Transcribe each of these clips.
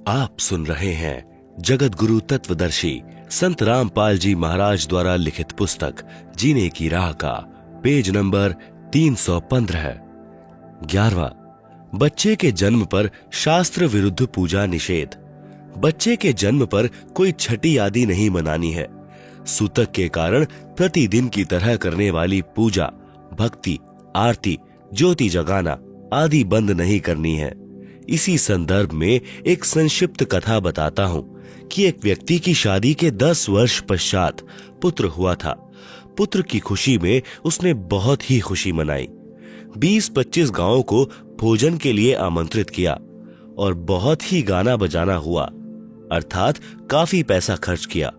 आप सुन रहे हैं जगत गुरु तत्वदर्शी संत रामपाल जी महाराज द्वारा लिखित पुस्तक जीने की राह का पेज नंबर 315। 11वां, बच्चे के जन्म पर शास्त्र विरुद्ध पूजा निषेध। बच्चे के जन्म पर कोई छठी आदि नहीं मनानी है। सूतक के कारण प्रतिदिन की तरह करने वाली पूजा, भक्ति, आरती, ज्योति जगाना आदि बंद नहीं करनी है। इसी संदर्भ में एक संक्षिप्त कथा बताता हूँ कि एक व्यक्ति की शादी के 10 वर्ष पश्चात पुत्र हुआ था। पुत्र की खुशी में उसने बहुत ही खुशी मनाई। 20-25 गांवों को भोजन के लिए आमंत्रित किया और बहुत ही गाना बजाना हुआ, अर्थात काफी पैसा खर्च किया।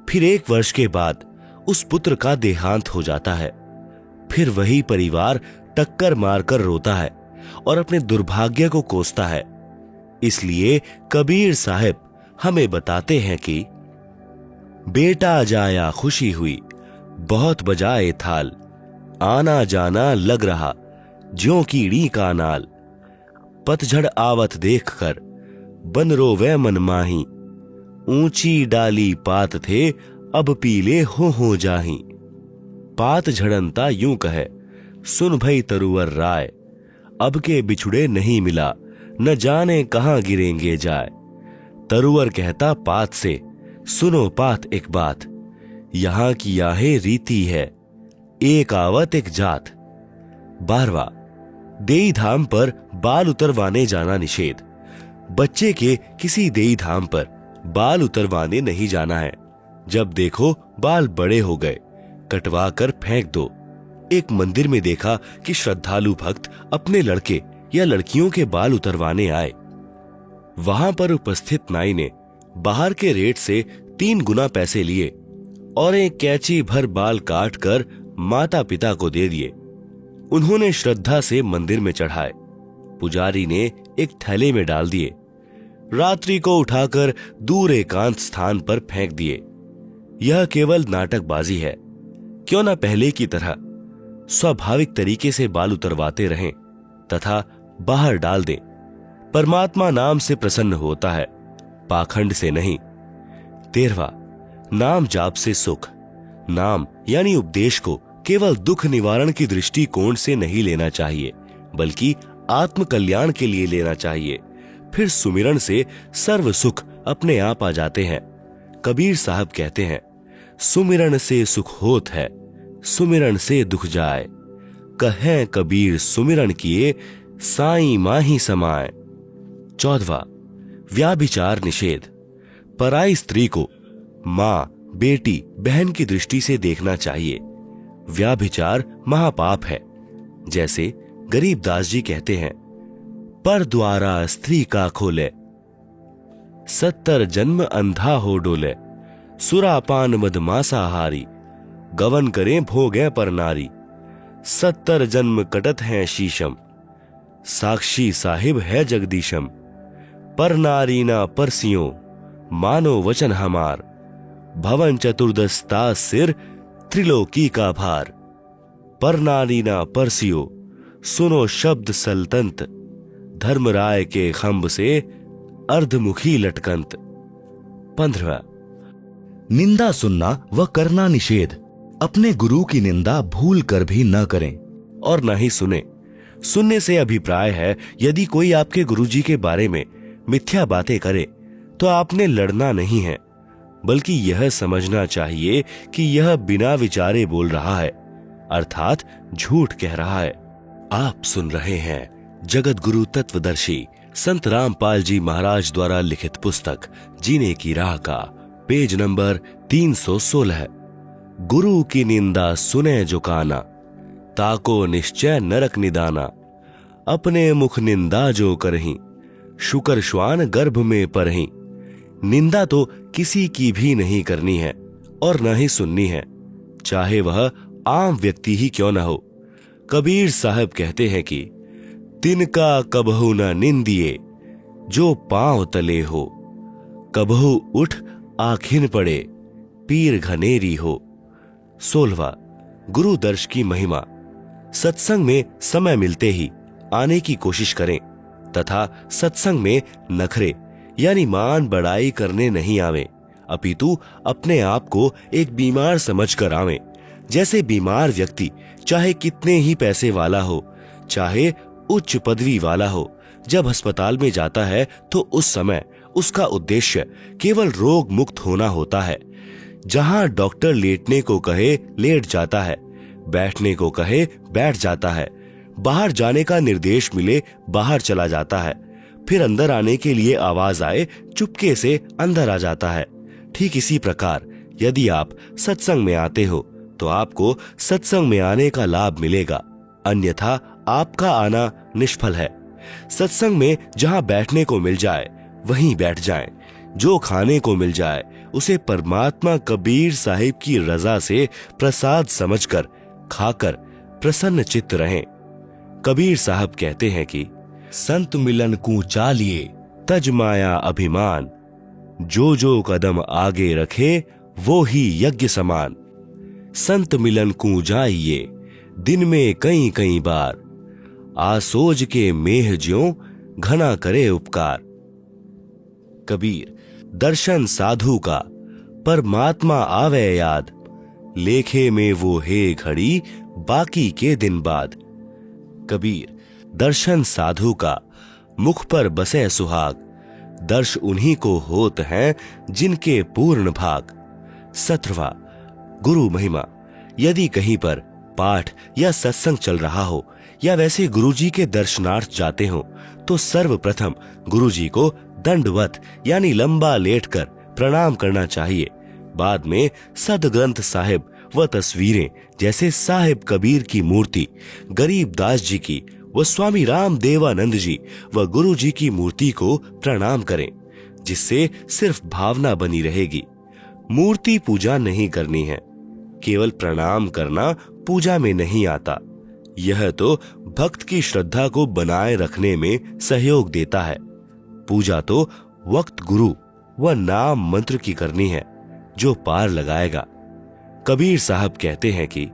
फिर 1 वर्ष के बाद उस पुत्र का देहांत हो जाता है। फिर वही परिवार टक्कर मारकर रोता है और अपने दुर्भाग्य को कोसता है। इसलिए कबीर साहब हमें बताते हैं कि बेटा जाया खुशी हुई, बहुत बजाए थाल, आना जाना लग रहा ज्यों कीड़ी का नाल। पतझड़ आवत देखकर बन रोवे मन माही, ऊंची डाली पात थे अब पीले हो जाही। पात झड़नता यूं कहे सुन भई तरुवर राय, अब के बिछुड़े नहीं मिला न जाने कहां गिरेंगे जाए। तरुवर कहता पात से सुनो पात एक बात, यहां की याहे रीति है एक आवत एक जात। 12वां, देई धाम पर बाल उतरवाने जाना निषेध। बच्चे के किसी देई धाम पर बाल उतरवाने नहीं जाना है। जब देखो बाल बड़े हो गए, कटवा कर फेंक दो। एक मंदिर में देखा कि श्रद्धालु भक्त अपने लड़के या लड़कियों के बाल उतरवाने आए। वहां पर उपस्थित नाई ने बाहर के रेट से 3 गुना पैसे लिए और एक कैंची भर बाल काट कर माता पिता को दे दिए। उन्होंने श्रद्धा से मंदिर में चढ़ाए। पुजारी ने एक थैले में डाल दिए। रात्रि को उठाकर दूर एकांत स्थान पर फेंक दिए। यह केवल नाटकबाजी है। क्यों न पहले की तरह स्वाभाविक तरीके से बाल उतरवाते रहें तथा बाहर डाल दें। परमात्मा नाम से प्रसन्न होता है, पाखंड से नहीं। 13वां, नाम जाप से सुख। नाम यानी उपदेश को केवल दुख निवारण की दृष्टिकोण से नहीं लेना चाहिए, बल्कि आत्म कल्याण के लिए लेना चाहिए। फिर सुमिरन से सर्व सुख अपने आप आ जाते हैं। कबीर साहब कहते हैं, सुमिरन से सुख होत है, सुमिरन से दुख जाए। कहें कबीर सुमिरन किए, साईं माही समाए। 14वां, व्याभिचार निषेध। पराई स्त्री को मां, बेटी, बहन की दृष्टि से देखना चाहिए। व्याभिचार महापाप है। जैसे गरीबदास जी कहते हैं, पर द्वारा स्त्री का खोले, 70 जन्म अंधा हो डोले। सुरापान मदमासाहारी, गवन करें भोगे पर नारी। 70 जन्म कटत हैं शीशम, साक्षी साहिब है जगदीशम। पर नारी ना परसियों, मानो वचन हमार। भवन चतुर्दशता सिर, त्रिलोकी का भार। पर नारी ना परसियों, सुनो शब्द सल्तंत। धर्मराय के खंभ से अर्धमुखी लटकंत। 15वां, निंदा सुनना व करना निषेध। अपने गुरु की निंदा भूल कर भी न करें और न ही सुने। सुनने से अभिप्राय है, यदि कोई आपके गुरुजी के बारे में मिथ्या बातें करे तो आपने लड़ना नहीं है, बल्कि यह समझना चाहिए कि यह बिना विचारे बोल रहा है, अर्थात झूठ कह रहा है। आप सुन रहे हैं जगत गुरु तत्वदर्शी संत रामपाल जी महाराज द्वारा लिखित पुस्तक जीने की राह का पेज नंबर 316। गुरु की निंदा सुने जो काना, ताको निश्चय नरक निदाना। अपने मुख निंदा जो करहीं, शुकर श्वान गर्भ में परहीं। निंदा तो किसी की भी नहीं करनी है और न ही सुननी है, चाहे वह आम व्यक्ति ही क्यों न हो। कबीर साहब कहते हैं कि तिनका कबहु न निंदिए, जो पांव तले हो। कबहु उठ आखिन पड़े, पीर घनेरी हो। 16वां, गुरु दर्श की महिमा। सत्संग में समय मिलते ही आने की कोशिश करें तथा सत्संग में नखरे यानी मान बढ़ाई करने नहीं आवे, अपितु अपने आप को एक बीमार समझकर आवे। जैसे बीमार व्यक्ति चाहे कितने ही पैसे वाला हो, चाहे उच्च पदवी वाला हो, जब अस्पताल में जाता है तो उस समय उसका उद्देश्य केवल रोग मुक्त होना होता है। जहां डॉक्टर लेटने को कहे लेट जाता है, बैठने को कहे बैठ जाता है, बाहर जाने का निर्देश मिले बाहर चला जाता है, फिर अंदर आने के लिए आवाज आए चुपके से अंदर आ जाता है। ठीक इसी प्रकार यदि आप सत्संग में आते हो तो आपको सत्संग में आने का लाभ मिलेगा, अन्यथा आपका आना निष्फल है। सत्संग में जहां बैठने को मिल जाए वहीं बैठ जाएं, जो खाने को मिल जाए उसे परमात्मा कबीर साहिब की रजा से प्रसाद समझकर खाकर प्रसन्न चित्त रहें। कबीर साहब कहते हैं कि संत मिलन को चालिए तज माया अभिमान, जो जो कदम आगे रखे वो ही यज्ञ समान। संत मिलन को जाइए दिन में कई कई बार, आसोज के मेह ज्यों घना करे उपकार। कबीर दर्शन साधु का परमात्मा आवे याद, लेखे में वो है घड़ी बाकी के दिन बाद। कबीर दर्शन साधु का मुख पर बसे सुहाग, दर्श उन्हीं को होत हैं जिनके पूर्ण भाग। 17वां गुरु महिमा। यदि कहीं पर पाठ या सत्संग चल रहा हो या वैसे गुरुजी के दर्शनार्थ जाते हो तो सर्वप्रथम गुरुजी को दंडवत यानी लंबा लेटकर प्रणाम करना चाहिए। बाद में सदग्रंथ साहिब व तस्वीरें जैसे साहिब कबीर की मूर्ति, गरीब दास जी की व स्वामी राम देवानंद जी व गुरु जी की मूर्ति को प्रणाम करें, जिससे सिर्फ भावना बनी रहेगी। मूर्ति पूजा नहीं करनी है, केवल प्रणाम करना पूजा में नहीं आता। यह तो भक्त की श्रद्धा को बनाए रखने में सहयोग देता है। पूजा तो वक्त गुरु व नाम मंत्र की करनी है, जो पार लगाएगा। कबीर साहब कहते हैं कि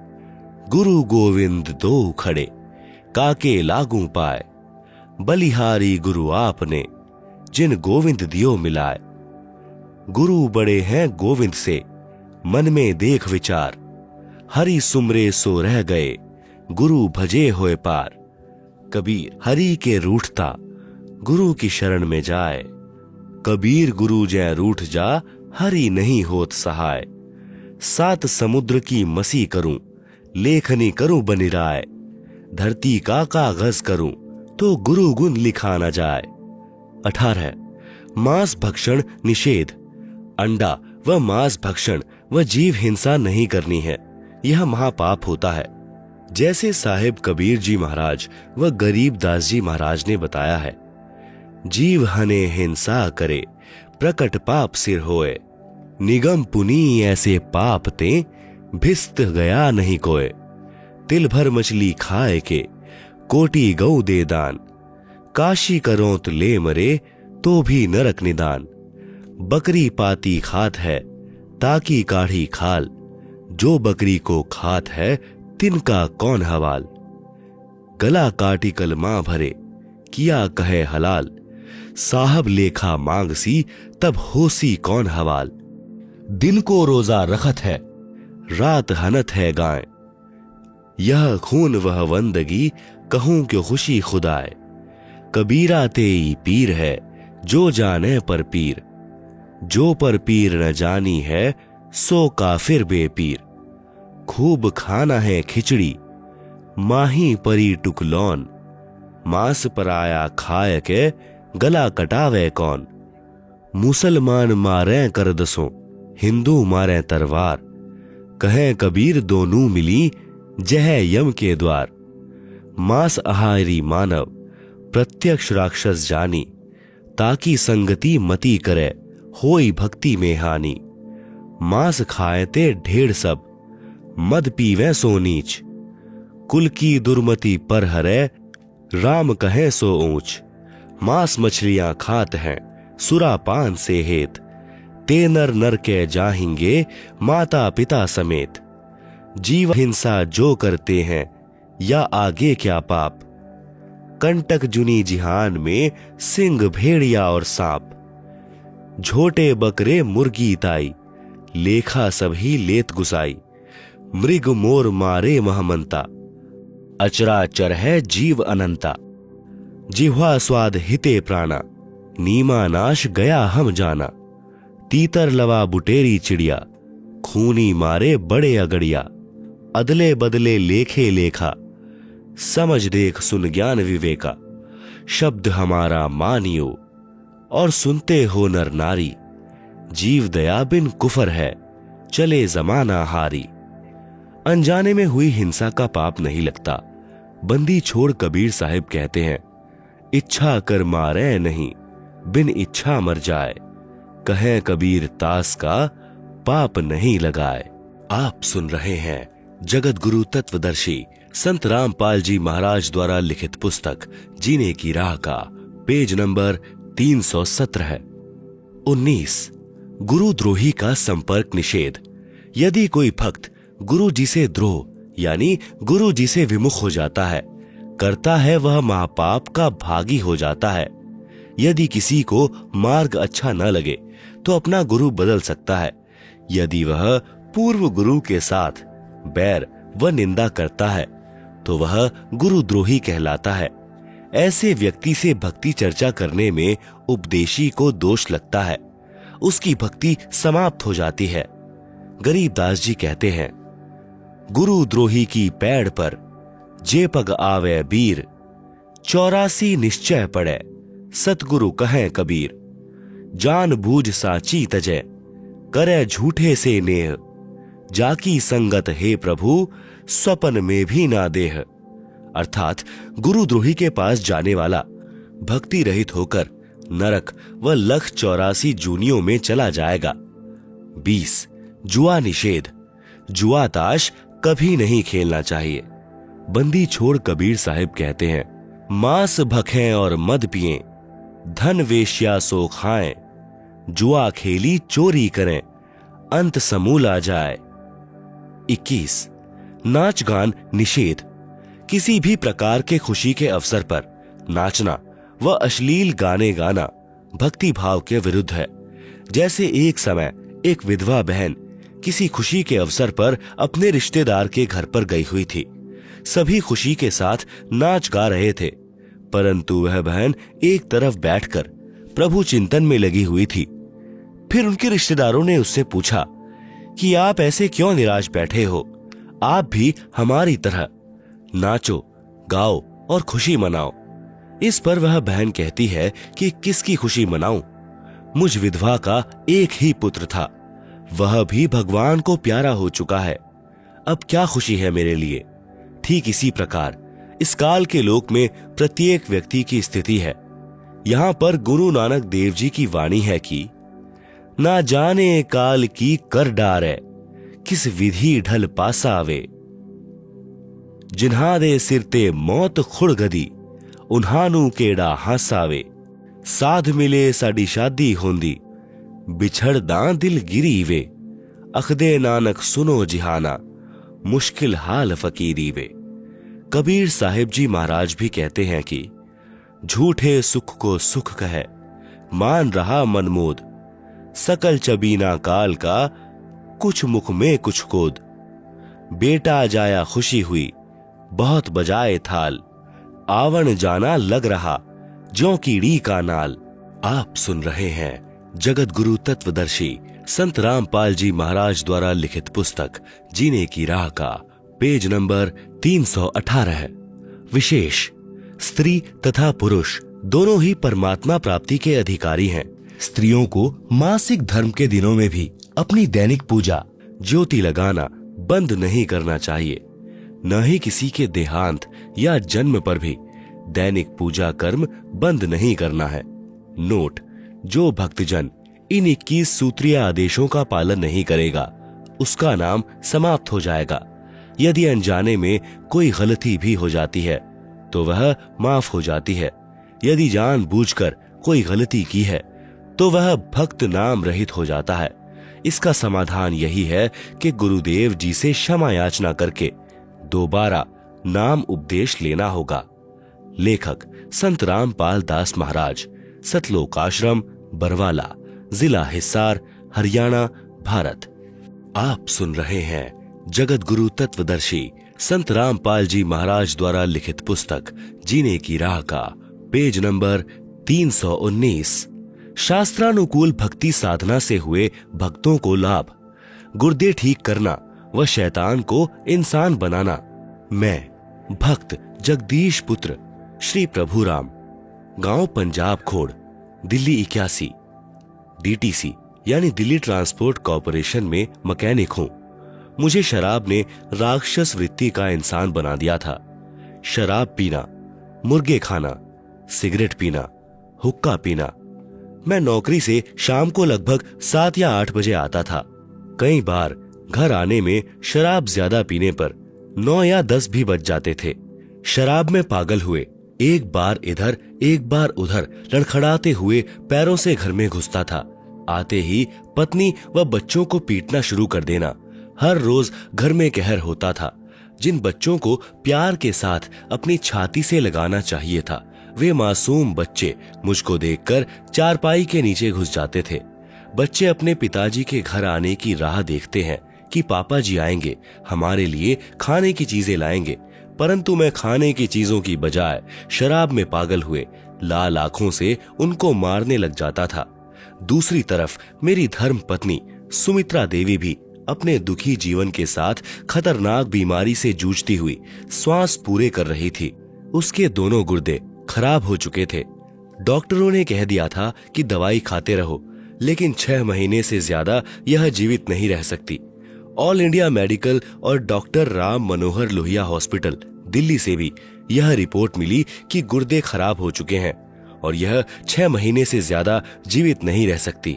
गुरु गोविंद दो खड़े, काके लागू पाए, बलिहारी गुरु आपने, जिन गोविंद दियो मिलाए। गुरु बड़े हैं गोविंद से, मन में देख विचार, हरि सुमरे सो रह गए, गुरु भजे होए पार। कबीर हरि के रूठता, गुरु की शरण में जाए, कबीर गुरु जय रूठ जा, हरि नहीं होत सहाय। 7 समुद्र की मसी करूं, लेखनी करूं बनिराय, धरती का कागज करूं, तो गुरु गुण लिखा न जाए। 18 मांस भक्षण निषेध। अंडा व मांस भक्षण व जीव हिंसा नहीं करनी है, यह महापाप होता है। जैसे साहिब कबीर जी महाराज व गरीब दास जी महाराज ने बताया है, जीव हने हिंसा करे, प्रकट पाप सिर होए, निगम पुनी ऐसे पाप ते, भिस्त गया नहीं कोय। तिल भर मछली खाए के, कोटि गौ दे दान, काशी करोत ले मरे, तो भी नरक निदान। बकरी पाती खात है, ताकि काढ़ी खाल, जो बकरी को खात है, तिनका कौन हवाल। गला काटी कलमा भरे, किया कहे हलाल, साहब लेखा मांगसी, तब होसी कौन हवाल। दिन को रोजा रखत है, रात हनत है गाय, यह खून वह वंदगी, कहूं क्यों खुशी खुदाए। कबीरा तेई पीर है, जो जाने पर पीर, जो पर पीर न जानी है, सो काफिर बेपीर। खूब खाना है खिचड़ी, माही परी टुकलौन, मांस पराया खाए के, गला कटावे कौन। मुसलमान मारे कर दसों, हिंदू मारे तरवार, कहे कबीर दोनों मिली, जह यम के द्वार। मांस आहारी मानव, प्रत्यक्ष राक्षस जानी, ताकि संगति मति करे, होई भक्ति में हानि। मांस खाएते ढेर सब, मद पीवे सो नीच, कुल की दुर्मति पर हरे, राम कहे सो ऊंच। मांस मछलियां खात हैं, सुरापान से हेत, ते नर नर के जाहिंगे, माता पिता समेत। जीव हिंसा जो करते हैं, या आगे क्या पाप। कंटक जुनी जिहान में, सिंह भेड़िया और सांप, झोटे बकरे मुर्गी ताई, लेखा सभी लेत गुसाई, मृग मोर मारे महमंता, अचराचर है जीव अनंता, जिह्वा स्वाद हिते प्राणा, नीमा नाश गया हम जाना, तीतर लवा बुटेरी चिड़िया, खूनी मारे बड़े अगड़िया, अदले बदले लेखे लेखा, समझ देख सुन ज्ञान विवेका, शब्द हमारा मानियो और सुनते हो नर नारी, जीव दया बिन कुफर है चले जमाना हारी। अनजाने में हुई हिंसा का पाप नहीं लगता। बंदी छोड़ कबीर साहिब कहते हैं, इच्छा कर मारे नहीं बिन इच्छा मर जाए, कहें कबीर तास का पाप नहीं लगाए। आप सुन रहे हैं जगत गुरु तत्वदर्शी संत रामपाल जी महाराज द्वारा लिखित पुस्तक जीने की राह का पेज नंबर 317। 19 गुरुद्रोही का संपर्क निषेध। यदि कोई भक्त गुरु जी से द्रोह यानी गुरु जी से विमुख हो जाता है, करता है वह महापाप का भागी हो जाता है। यदि किसी को मार्ग अच्छा न लगे तो अपना गुरु बदल सकता है। यदि वह पूर्व गुरु के साथ बैर व निंदा करता है तो वह गुरुद्रोही कहलाता है। ऐसे व्यक्ति से भक्ति चर्चा करने में उपदेशी को दोष लगता है, उसकी भक्ति समाप्त हो जाती है। गरीबदास जी कहते हैं, गुरुद्रोही की पैड़ पर जे पग आवे बीर, 84 निश्चय पड़े सतगुरु कहें कबीर, जान बूझ साची तजय करे झूठे से नेह, जाकी संगत हे प्रभु स्वपन में भी ना देह। अर्थात गुरुद्रोही के पास जाने वाला भक्ति रहित होकर नरक व लख 84 जूनियों में चला जाएगा। 20 जुआ निषेध। जुआ ताश कभी नहीं खेलना चाहिए। बंदी छोड़ कबीर साहिब कहते हैं, मांस भखें और मद पिएं, धन वेश्या सो खाएं, जुआ खेली चोरी करें, अंत समूल आ जाए। 21 नाच गान निषेध। किसी भी प्रकार के खुशी के अवसर पर नाचना व अश्लील गाने गाना भक्ति भाव के विरुद्ध है। जैसे एक समय एक विधवा बहन किसी खुशी के अवसर पर अपने रिश्तेदार के घर पर गई हुई थी। सभी खुशी के साथ नाच गा रहे थे, परंतु वह बहन एक तरफ बैठकर प्रभु चिंतन में लगी हुई थी। फिर उनके रिश्तेदारों ने उससे पूछा कि आप ऐसे क्यों निराश बैठे हो, आप भी हमारी तरह नाचो गाओ और खुशी मनाओ। इस पर वह बहन कहती है कि किसकी खुशी मनाऊं, मुझ विधवा का एक ही पुत्र था, वह भी भगवान को प्यारा हो चुका है, अब क्या खुशी है मेरे लिए। ठीक इसी प्रकार इस काल के लोक में प्रत्येक व्यक्ति की स्थिति है। यहाँ पर गुरु नानक देव जी की वाणी है कि ना जाने काल की कर डारे, किस विधि ढल पासा आवे, जिन्हा दे सिरते मौत खुड़ गदी, उन्हानू केड़ा हासावे, साध मिले साडी शादी होंदी, बिछड़ दां दिल गिरी वे, अखदे नानक सुनो जिहाना, मुश्किल हाल फकीरी वे। कबीर साहिब जी महाराज भी कहते हैं कि झूठे सुख को सुख कहे, मान रहा मनमोद, सकल चबीना काल का, कुछ मुख में कुछ कोद, बेटा जाया खुशी हुई, बहुत बजाए थाल, आवन जाना लग रहा, ज्यों कीड़ी का नाल। आप सुन रहे हैं जगत गुरु तत्वदर्शी संत रामपाल जी महाराज द्वारा लिखित पुस्तक जीने की राह का पेज नंबर 318। विशेष। स्त्री तथा पुरुष दोनों ही परमात्मा प्राप्ति के अधिकारी हैं। स्त्रियों को मासिक धर्म के दिनों में भी अपनी दैनिक पूजा ज्योति लगाना बंद नहीं करना चाहिए। न ही किसी के देहांत या जन्म पर भी दैनिक पूजा कर्म बंद नहीं करना है। नोट: जो भक्तजन इन 21 सूत्रीय आदेशों का पालन नहीं करेगा उसका नाम समाप्त हो जाएगा। यदि अनजाने में कोई गलती भी हो जाती है तो वह माफ हो जाती है। यदि जानबूझकर कोई गलती की है तो वह भक्त नाम रहित हो जाता है। इसका समाधान यही है कि गुरुदेव जी से क्षमा याचना करके दोबारा नाम उपदेश लेना होगा। लेखक संत रामपाल दास महाराज, सतलोक आश्रम, बरवाला, जिला हिसार, हरियाणा, भारत। आप सुन रहे हैं जगत गुरु तत्वदर्शी संत रामपाल जी महाराज द्वारा लिखित पुस्तक जीने की राह का पेज नंबर 319। शास्त्रानुकूल भक्ति साधना से हुए भक्तों को लाभ, गुर्दे ठीक करना व शैतान को इंसान बनाना। मैं भक्त जगदीश पुत्र श्री प्रभुराम, गांव पंजाब खोड़, दिल्ली 81, डीटीसी यानी दिल्ली ट्रांसपोर्ट कॉरपोरेशन में मैकेनिक हूं। मुझे शराब ने राक्षस वृत्ति का इंसान बना दिया था। शराब पीना, मुर्गे खाना, सिगरेट पीना, हुक्का पीना। मैं नौकरी से शाम को लगभग 7 या 8 बजे आता था। कई बार घर आने में शराब ज्यादा पीने पर 9 या 10 भी बज जाते थे। शराब में पागल हुए एक बार इधर एक बार उधर लड़खड़ाते हुए पैरों से घर में घुसता था। आते ही पत्नी व बच्चों को पीटना शुरू कर देना। हर रोज घर में कहर होता था। जिन बच्चों को प्यार के साथ अपनी छाती से लगाना चाहिए था, वे मासूम बच्चे मुझको देखकर चारपाई के नीचे घुस जाते थे। बच्चे अपने पिताजी के घर आने की राह देखते हैं कि पापा जी आएंगे, हमारे लिए खाने की चीजें लाएंगे, परंतु मैं खाने की चीजों की बजाय शराब में पागल हुए लाल आंखों से उनको मारने लग जाता था। दूसरी तरफ मेरी धर्म पत्नी सुमित्रा देवी भी अपने दुखी जीवन के साथ खतरनाक बीमारी से जूझती हुई श्वास पूरे कर रही थी। उसके दोनों गुर्दे खराब हो चुके थे। डॉक्टरों ने कह दिया था कि दवाई खाते रहो, लेकिन 6 महीने से ज्यादा यह जीवित नहीं रह सकती। ऑल इंडिया मेडिकल और डॉक्टर राम मनोहर लोहिया हॉस्पिटल दिल्ली से भी यह रिपोर्ट मिली कि गुर्दे खराब हो चुके हैं और यह 6 महीने से ज्यादा जीवित नहीं रह सकती,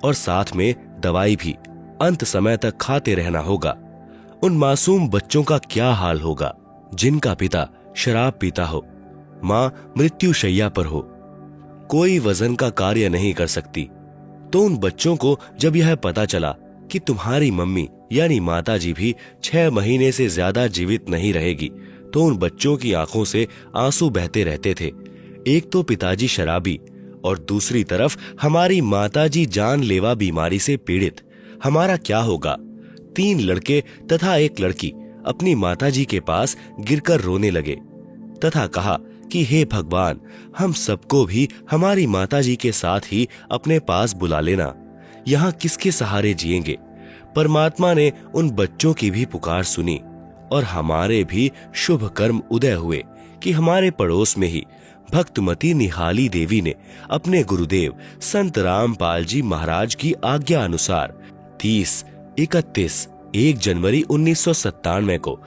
और साथ में दवाई भी अंत समय तक खाते रहना होगा। उन मासूम बच्चों का क्या हाल होगा जिनका पिता शराब पीता हो, माँ मृत्युशैया पर हो, कोई वजन का कार्य नहीं कर सकती। तो उन बच्चों को जब यह पता चला कि तुम्हारी मम्मी यानी माताजी भी 6 महीने से ज्यादा जीवित नहीं रहेगी, तो उन बच्चों की आंखों से आंसू बहते रहते थे। एक तो पिताजी शराबी और दूसरी तरफ हमारी माताजी जानलेवा बीमारी से पीड़ित। हमारा क्या होगा? 3 लड़के तथा 1 लड़की अपनी माताजी के पास गिरकर रोने लगे तथा कहा कि हे भगवान, हम सबको भी हमारी माताजी के साथ ही अपने पास बुला लेना। यहाँ किसके सहारे जिएंगे? परमात्मा ने उन बच्चों की भी पुकार सुनी और हमारे भी शुभ कर्म उदय हुए कि हमारे पड़ोस में ही भक्तमती निहाली देवी ने अपने गुरुदेव संत रामपाल जी महाराज की आज्ञा अनुसार 30, 31, 1 जनवरी 1997 को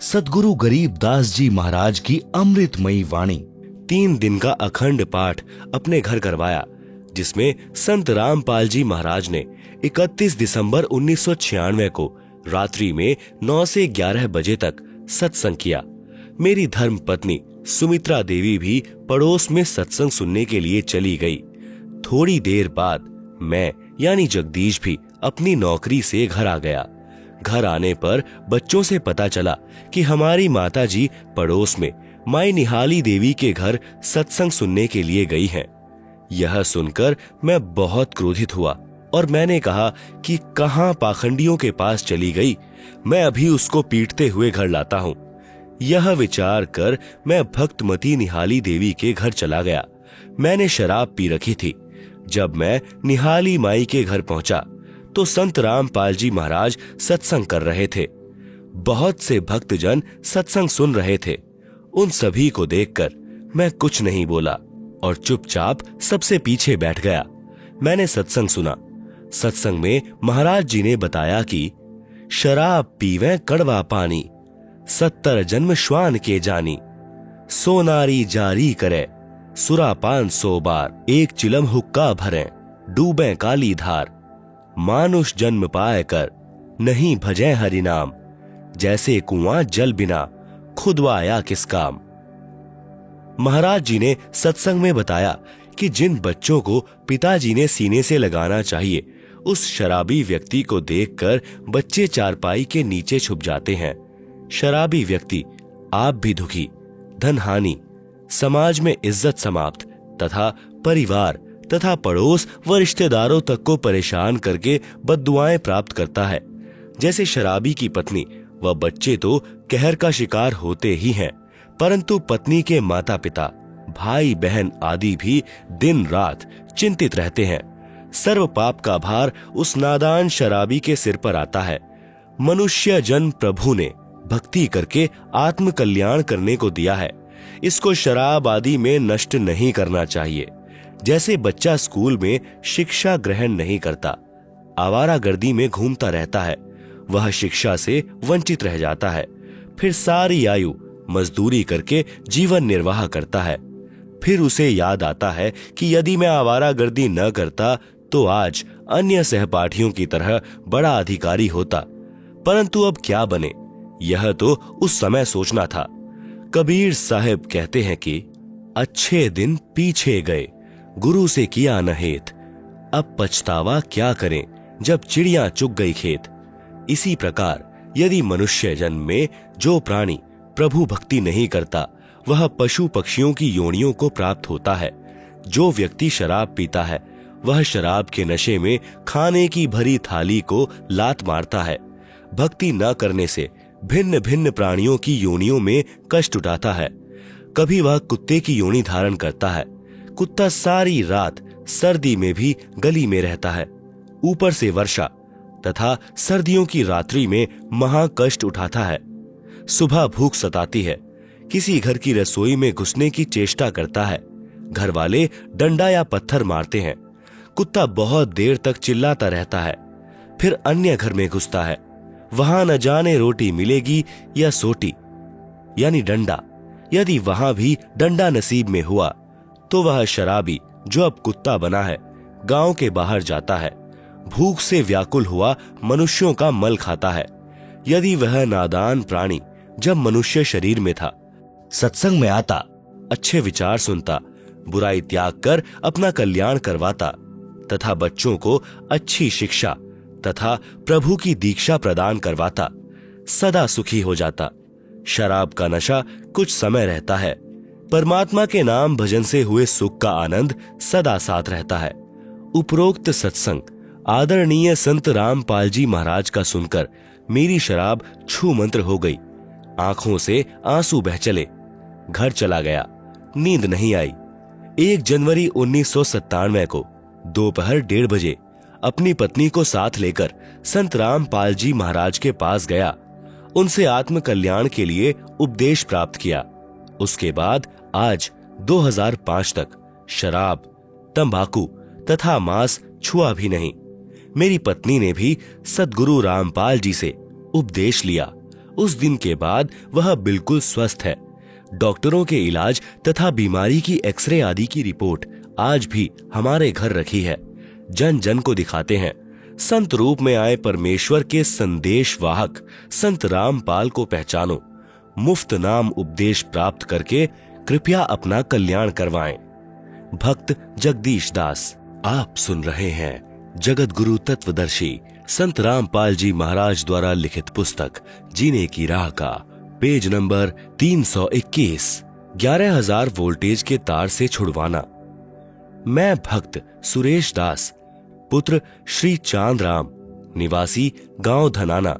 सद्गुरु गरीबदास जी महाराज की अमृतमयी वाणी 3 दिन का अखंड पाठ अपने घर करवाया, जिसमें संत रामपाल जी महाराज ने 31 दिसंबर 1996 को रात्रि में 9 से 11 बजे तक सत्संग किया। मेरी धर्म पत्नी सुमित्रा देवी भी पड़ोस में सत्संग सुनने के लिए चली गई। थोड़ी देर बाद मैं यानी जगदीश भी अपनी नौकरी से घर आ गया। घर आने पर बच्चों से पता चला कि हमारी माताजी पड़ोस में माई निहाली देवी के घर सत्संग सुनने के लिए गई हैं। यह सुनकर मैं बहुत क्रोधित हुआ और मैंने कहा कि कहां पाखंडियों के पास चली गई, मैं अभी उसको पीटते हुए घर लाता हूं। यह विचार कर मैं भक्तमती निहाली देवी के घर चला गया। मैंने शराब पी रखी थी। जब मैं निहाली माई के घर पहुंचा तो संत रामपाल जी महाराज सत्संग कर रहे थे। बहुत से भक्तजन सत्संग सुन रहे थे। उन सभी को देखकर मैं कुछ नहीं बोला और चुपचाप सबसे पीछे बैठ गया। मैंने सत्संग सुना। सत्संग में महाराज जी ने बताया कि शराब पीवे कड़वा पानी, 70 जन्म श्वान के जानी, सोनारी जारी करे, सुरापान 100 बार, 1 चिलम हुक्का भरे, डूबे काली धार, मानुष जन्म पाए कर नहीं भजे हरि नाम, जैसे कुआं जल बिना खुदवाया किस काम। महाराज जी ने सत्संग में बताया कि जिन बच्चों को पिताजी ने सीने से लगाना चाहिए, उस शराबी व्यक्ति को देखकर बच्चे चारपाई के नीचे छुप जाते हैं। शराबी व्यक्ति आप भी दुखी, धन हानि, समाज में इज्जत समाप्त तथा परिवार तथा पड़ोस व रिश्तेदारों तक को परेशान करके बद्दुआएं प्राप्त करता है। जैसे शराबी की पत्नी व बच्चे तो कहर का शिकार होते ही हैं, परंतु पत्नी के माता पिता, भाई बहन आदि भी दिन रात चिंतित रहते हैं। सर्व पाप का भार उस नादान शराबी के सिर पर आता है। मनुष्य जन प्रभु ने भक्ति करके आत्म कल्याण करने को दिया है, इसको शराब आदि में नष्ट नहीं करना चाहिए। जैसे बच्चा स्कूल में शिक्षा ग्रहण नहीं करता, आवारागर्दी में घूमता रहता है, वह शिक्षा से वंचित रह जाता है, फिर सारी आयु मजदूरी करके जीवन निर्वाह करता है। फिर उसे याद आता है कि यदि मैं आवारागर्दी न करता तो आज अन्य सहपाठियों की तरह बड़ा अधिकारी होता, परंतु अब क्या बने, यह तो उस समय सोचना था। कबीर साहब कहते हैं कि अच्छे दिन पीछे गए, गुरु से किया न हेत, अब पछतावा क्या करें जब चिड़िया चुग गई खेत। इसी प्रकार यदि मनुष्य जन्म में जो प्राणी प्रभु भक्ति नहीं करता, वह पशु पक्षियों की योनियों को प्राप्त होता है। जो व्यक्ति शराब पीता है, वह शराब के नशे में खाने की भरी थाली को लात मारता है। भक्ति न करने से भिन्न भिन्न प्राणियों की योनियों में कष्ट उठाता है। कभी वह कुत्ते की योनि धारण करता है। कुत्ता सारी रात सर्दी में भी गली में रहता है, ऊपर से वर्षा तथा सर्दियों की रात्रि में महा कष्ट उठाता है। सुबह भूख सताती है, किसी घर की रसोई में घुसने की चेष्टा करता है। घर वाले डंडा या पत्थर मारते हैं। कुत्ता बहुत देर तक चिल्लाता रहता है, फिर अन्य घर में घुसता है। वहां न जाने रोटी मिलेगी या सोटी यानी डंडा। यदि वहां भी डंडा नसीब में हुआ तो वह शराबी, जो अब कुत्ता बना है, गांव के बाहर जाता है। भूख से व्याकुल हुआ मनुष्यों का मल खाता है। यदि वह नादान प्राणी जब मनुष्य शरीर में था, सत्संग में आता, अच्छे विचार सुनता, बुराई त्याग कर अपना कल्याण करवाता तथा बच्चों को अच्छी शिक्षा तथा प्रभु की दीक्षा प्रदान करवाता, सदा सुखी हो जाता। शराब का नशा कुछ समय रहता है, परमात्मा के नाम भजन से हुए सुख का आनंद सदा साथ रहता है। उपरोक्त सत्संग आदरणीय संत रामपाल जी महाराज का सुनकर मेरी शराब छू मंत्र हो गई। आंखों से आंसू बह चले। घर चला गया, नींद नहीं आई। 1 जनवरी 1997 को दोपहर 1:30 बजे अपनी पत्नी को साथ लेकर संत रामपाल जी महाराज के पास गया। उनसे आत्म कल्याण के लिए उपदेश प्राप्त किया। उसके बाद आज 2005 तक शराब, तंबाकू तथा मांस छुआ भी नहीं। मेरी पत्नी ने भी सद्गुरु रामपाल जी से उपदेश लिया। उस दिन के बाद वह बिल्कुल स्वस्थ है। डॉक्टरों के इलाज तथा बीमारी की एक्सरे आदि की रिपोर्ट आज भी हमारे घर रखी है। जन जन को दिखाते हैं। संत रूप में आए परमेश्वर के संदेश वाहक संत रामपाल को पहचानो। मुफ्त नाम उपदेश प्राप्त करके कृपया अपना कल्याण करवाएं। भक्त जगदीश दास। आप सुन रहे हैं जगत गुरु तत्वदर्शी संत रामपाल जी महाराज द्वारा लिखित पुस्तक जीने की राह का पेज नंबर 321, 11,000 वोल्टेज के तार से छुड़वाना। मैं भक्त सुरेश दास, पुत्र श्री चांद राम, निवासी गांव धनाना,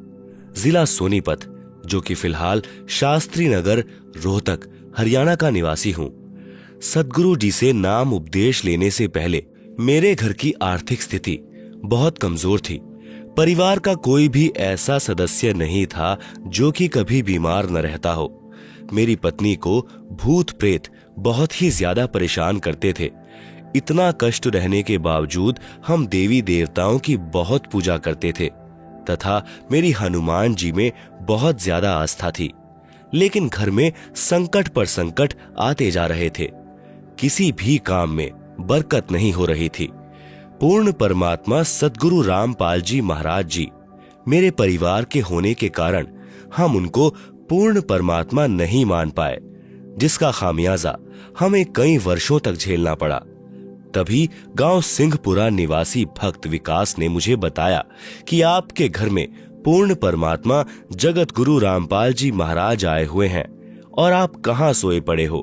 जिला सोनीपत, जो कि फिलहाल शास्त्री नगर, रोहतक, हरियाणा का निवासी हूँ। सद्गुरु जी से नाम उपदेश लेने से पहले मेरे घर की आर्थिक स्थिति बहुत कमजोर थी। परिवार का कोई भी ऐसा सदस्य नहीं था जो कि कभी बीमार न रहता हो। मेरी पत्नी को भूत प्रेत बहुत ही ज्यादा परेशान करते थे। इतना कष्ट रहने के बावजूद हम देवी देवताओं की बहुत पूजा करते थे तथा मेरी हनुमान जी में बहुत ज्यादा आस्था थी। लेकिन घर में संकट पर संकट आते जा रहे थे। किसी भी काम में बरकत नहीं हो रही थी। पूर्ण परमात्मा सद्गुरु रामपाल जी महाराज जी मेरे परिवार के होने के कारण हम उनको पूर्ण परमात्मा नहीं मान पाए, जिसका खामियाजा हमें कई वर्षों तक झेलना पड़ा। तभी गांव सिंहपुरा निवासी भक्त विकास ने मुझे बताया कि आपके घर में पूर्ण परमात्मा जगत गुरु रामपाल जी महाराज आए हुए हैं और आप कहां सोए पड़े हो।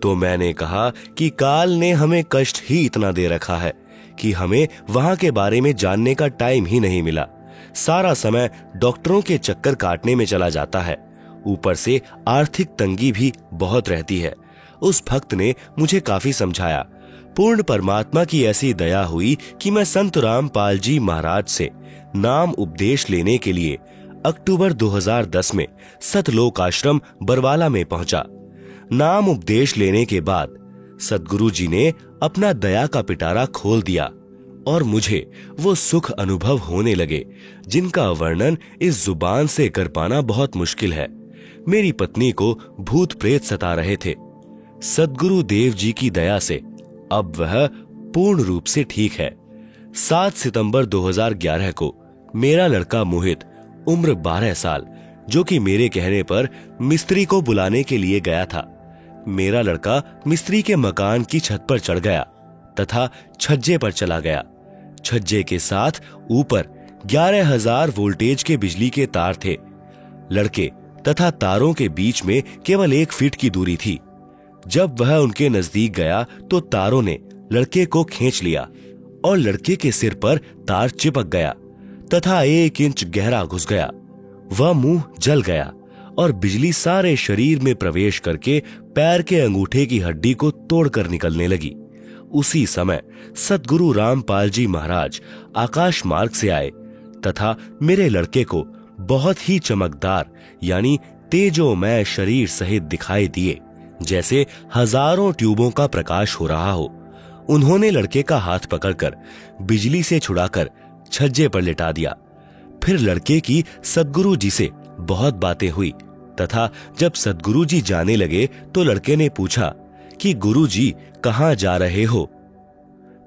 तो मैंने कहा कि काल ने हमें कष्ट ही इतना दे रखा है कि हमें वहां के बारे में जानने का टाइम ही नहीं मिला। सारा समय डॉक्टरों के चक्कर काटने में चला जाता है, ऊपर से आर्थिक तंगी भी बहुत रहती है। उस भक्त ने मुझे काफी समझाया। पूर्ण परमात्मा की ऐसी दया हुई कि मैं संत रामपाल जी महाराज से नाम उपदेश लेने के लिए अक्टूबर 2010 में सतलोक आश्रम बरवाला में पहुंचा। नाम उपदेश लेने के बाद सद्गुरु जी ने अपना दया का पिटारा खोल दिया और मुझे वो सुख अनुभव होने लगे जिनका वर्णन इस जुबान से कर पाना बहुत मुश्किल है। मेरी पत्नी को भूत प्रेत सता रहे थे। सद्गुरु देव जी की दया से अब वह पूर्ण रूप से ठीक है। 7 सितंबर 2011 को मेरा लड़का मोहित उम्र 12 साल, जो कि मेरे कहने पर मिस्त्री को बुलाने के लिए गया था, मेरा लड़का मिस्त्री के मकान की छत पर चढ़ गया तथा छज्जे पर चला गया। छज्जे के साथ ऊपर 11,000 वोल्टेज के बिजली के तार थे। लड़के तथा तारों के बीच में केवल 1 फीट की दूरी थी। जब वह उनके नजदीक गया तो तारों ने लड़के को खींच लिया और लड़के के सिर पर तार चिपक गया तथा 1 इंच गहरा घुस गया। वह मुंह जल गया और बिजली सारे शरीर में प्रवेश करके पैर के अंगूठे की हड्डी को तोड़कर निकलने लगी। उसी समय सद्गुरु रामपाल जी महाराज आकाश मार्ग से आए तथा मेरे लड़के को बहुत ही चमकदार यानी तेजोमय शरीर सहित दिखाई दिए, जैसे हजारों ट्यूबों का प्रकाश हो रहा हो। उन्होंने लड़के का हाथ पकड़कर बिजली से छुड़ाकर छज्जे पर लिटा दिया। फिर लड़के की सद्गुरु जी से बहुत बातें हुई तथा जब सद्गुरु जी जाने लगे तो लड़के ने पूछा कि गुरु जी कहाँ जा रहे हो?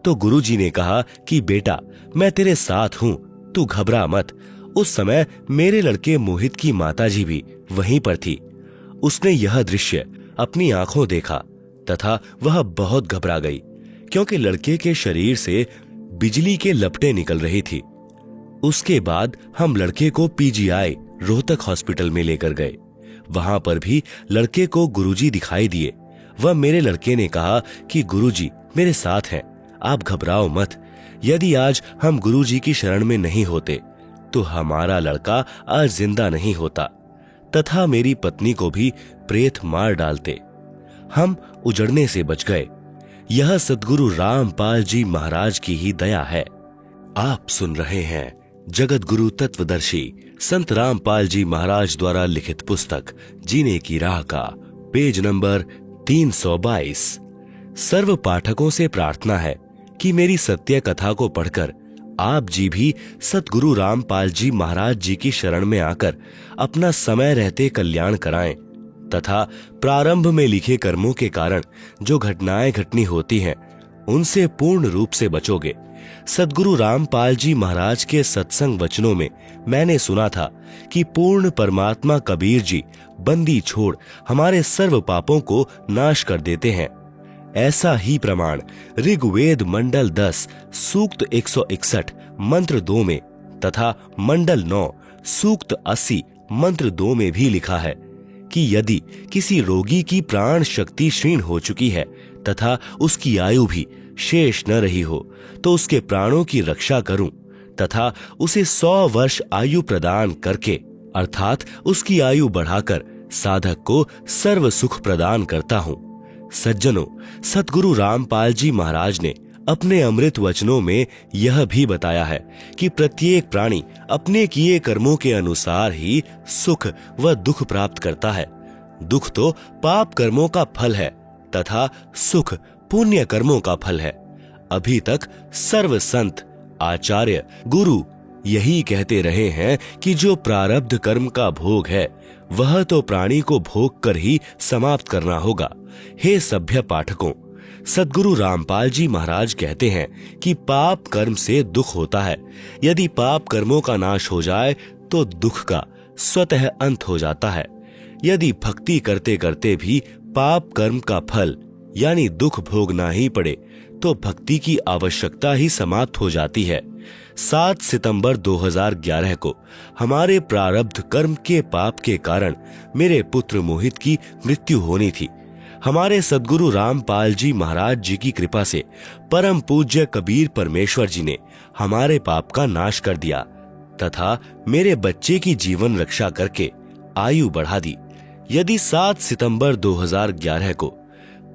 तो गुरु जी ने कहा कि बेटा मैं तेरे साथ हूं, तू घबरा मत। उस समय मेरे लड़के मोहित की माताजी भी वहीं पर थी। उसने यह दृश्य अपनी आंखों देखा तथा वह बहुत घबरा गई क्योंकि लड़के के शरीर से बिजली के लपटें निकल रही थी। उसके बाद हम लड़के को पीजीआई रोहतक हॉस्पिटल में लेकर गए। वहां पर भी लड़के को गुरुजी दिखाई दिए। वह मेरे लड़के ने कहा कि गुरुजी मेरे साथ हैं, आप घबराओ मत। यदि आज हम गुरुजी की शरण में नहीं होते तो हमारा लड़का आज जिंदा नहीं होता तथा मेरी पत्नी को भी प्रेत मार डालते। हम उजड़ने से बच गए। यह सद्गुरु रामपाल जी महाराज की ही दया है। आप सुन रहे हैं जगत गुरु तत्वदर्शी संत रामपाल जी महाराज द्वारा लिखित पुस्तक जीने की राह का पेज नंबर 322। सर्व पाठकों से प्रार्थना है कि मेरी सत्य कथा को पढ़कर आप जी भी सतगुरु रामपाल जी महाराज जी की शरण में आकर अपना समय रहते कल्याण कराएं तथा प्रारंभ में लिखे कर्मों के कारण जो घटनाएं घटनी होती हैं उनसे पूर्ण रूप से बचोगे। सद्गुरु रामपाल जी महाराज के सत्संग वचनों में मैंने सुना था कि पूर्ण परमात्मा कबीर जी बंदी छोड़ हमारे सर्व पापों को नाश कर देते हैं। ऐसा ही प्रमाण ऋग्वेद मंडल 10 सूक्त 161 मंत्र 2 में तथा मंडल 9 सूक्त 80 मंत्र 2 में भी लिखा है कि यदि किसी रोगी की प्राण शक्ति क्षीण हो चुकी है तथा उसकी आयु भी शेष न रही हो तो उसके प्राणों की रक्षा करूं तथा उसे 100 वर्ष आयु प्रदान करके अर्थात उसकी आयु बढ़ाकर साधक को सर्व सुख प्रदान करता हूं। सज्जनों, सतगुरु रामपाल जी महाराज ने अपने अमृत वचनों में यह भी बताया है कि प्रत्येक प्राणी अपने किए कर्मों के अनुसार ही सुख व दुख प्राप्त करता है। दुख तो पाप कर्मों का फल है तथा सुख पुण्य कर्मों का फल है। अभी तक सर्व संत, आचार्य, गुरु यही कहते रहे हैं कि जो प्रारब्ध कर्म का भोग है वह तो प्राणी को भोग कर ही समाप्त करना होगा। हे सभ्य पाठकों, सद्गुरु रामपाल जी महाराज कहते हैं कि पाप कर्म से दुख होता है। यदि पाप कर्मों का नाश हो जाए तो दुख का स्वतः अंत हो जाता है। यदि भक्ति करते करते भी पाप कर्म का फल यानी दुख भोगना ही पड़े तो भक्ति की आवश्यकता ही समाप्त हो जाती है। 7 सितंबर 2011 को हमारे प्रारब्ध कर्म के पाप के कारण मेरे पुत्र मोहित की मृत्यु होनी थी। हमारे सद्गुरु रामपाल जी महाराज जी की कृपा से परम पूज्य कबीर परमेश्वर जी ने हमारे पाप का नाश कर दिया तथा मेरे बच्चे की जीवन रक्षा करके आयु बढ़ा दी। यदि 7 सितंबर 2011 को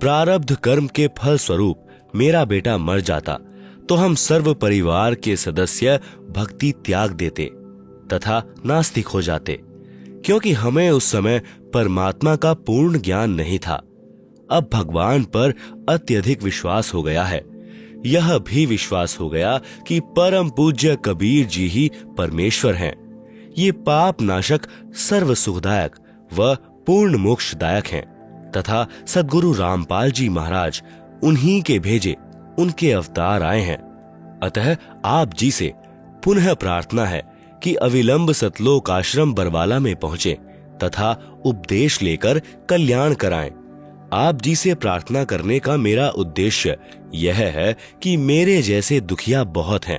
प्रारब्ध कर्म के फल स्वरूप मेरा बेटा मर जाता तो हम सर्व परिवार के सदस्य भक्ति त्याग देते तथा नास्तिक हो जाते, क्योंकि हमें उस समय परमात्मा का पूर्ण ज्ञान नहीं था। अब भगवान पर अत्यधिक विश्वास हो गया है। यह भी विश्वास हो गया कि परम पूज्य कबीर जी ही परमेश्वर हैं। ये पाप नाशक, सर्व सुखदायक व पूर्ण मोक्षदायक हैं तथा सद्गुरु रामपाल जी महाराज उन्हीं के भेजे उनके अवतार आए हैं। अतः आप जी से पुनः प्रार्थना है कि अविलंब सतलोक आश्रम बरवाला में पहुंचे तथा उपदेश लेकर कल्याण कराएं। आप जी से प्रार्थना करने का मेरा उद्देश्य यह है कि मेरे जैसे दुखिया बहुत हैं।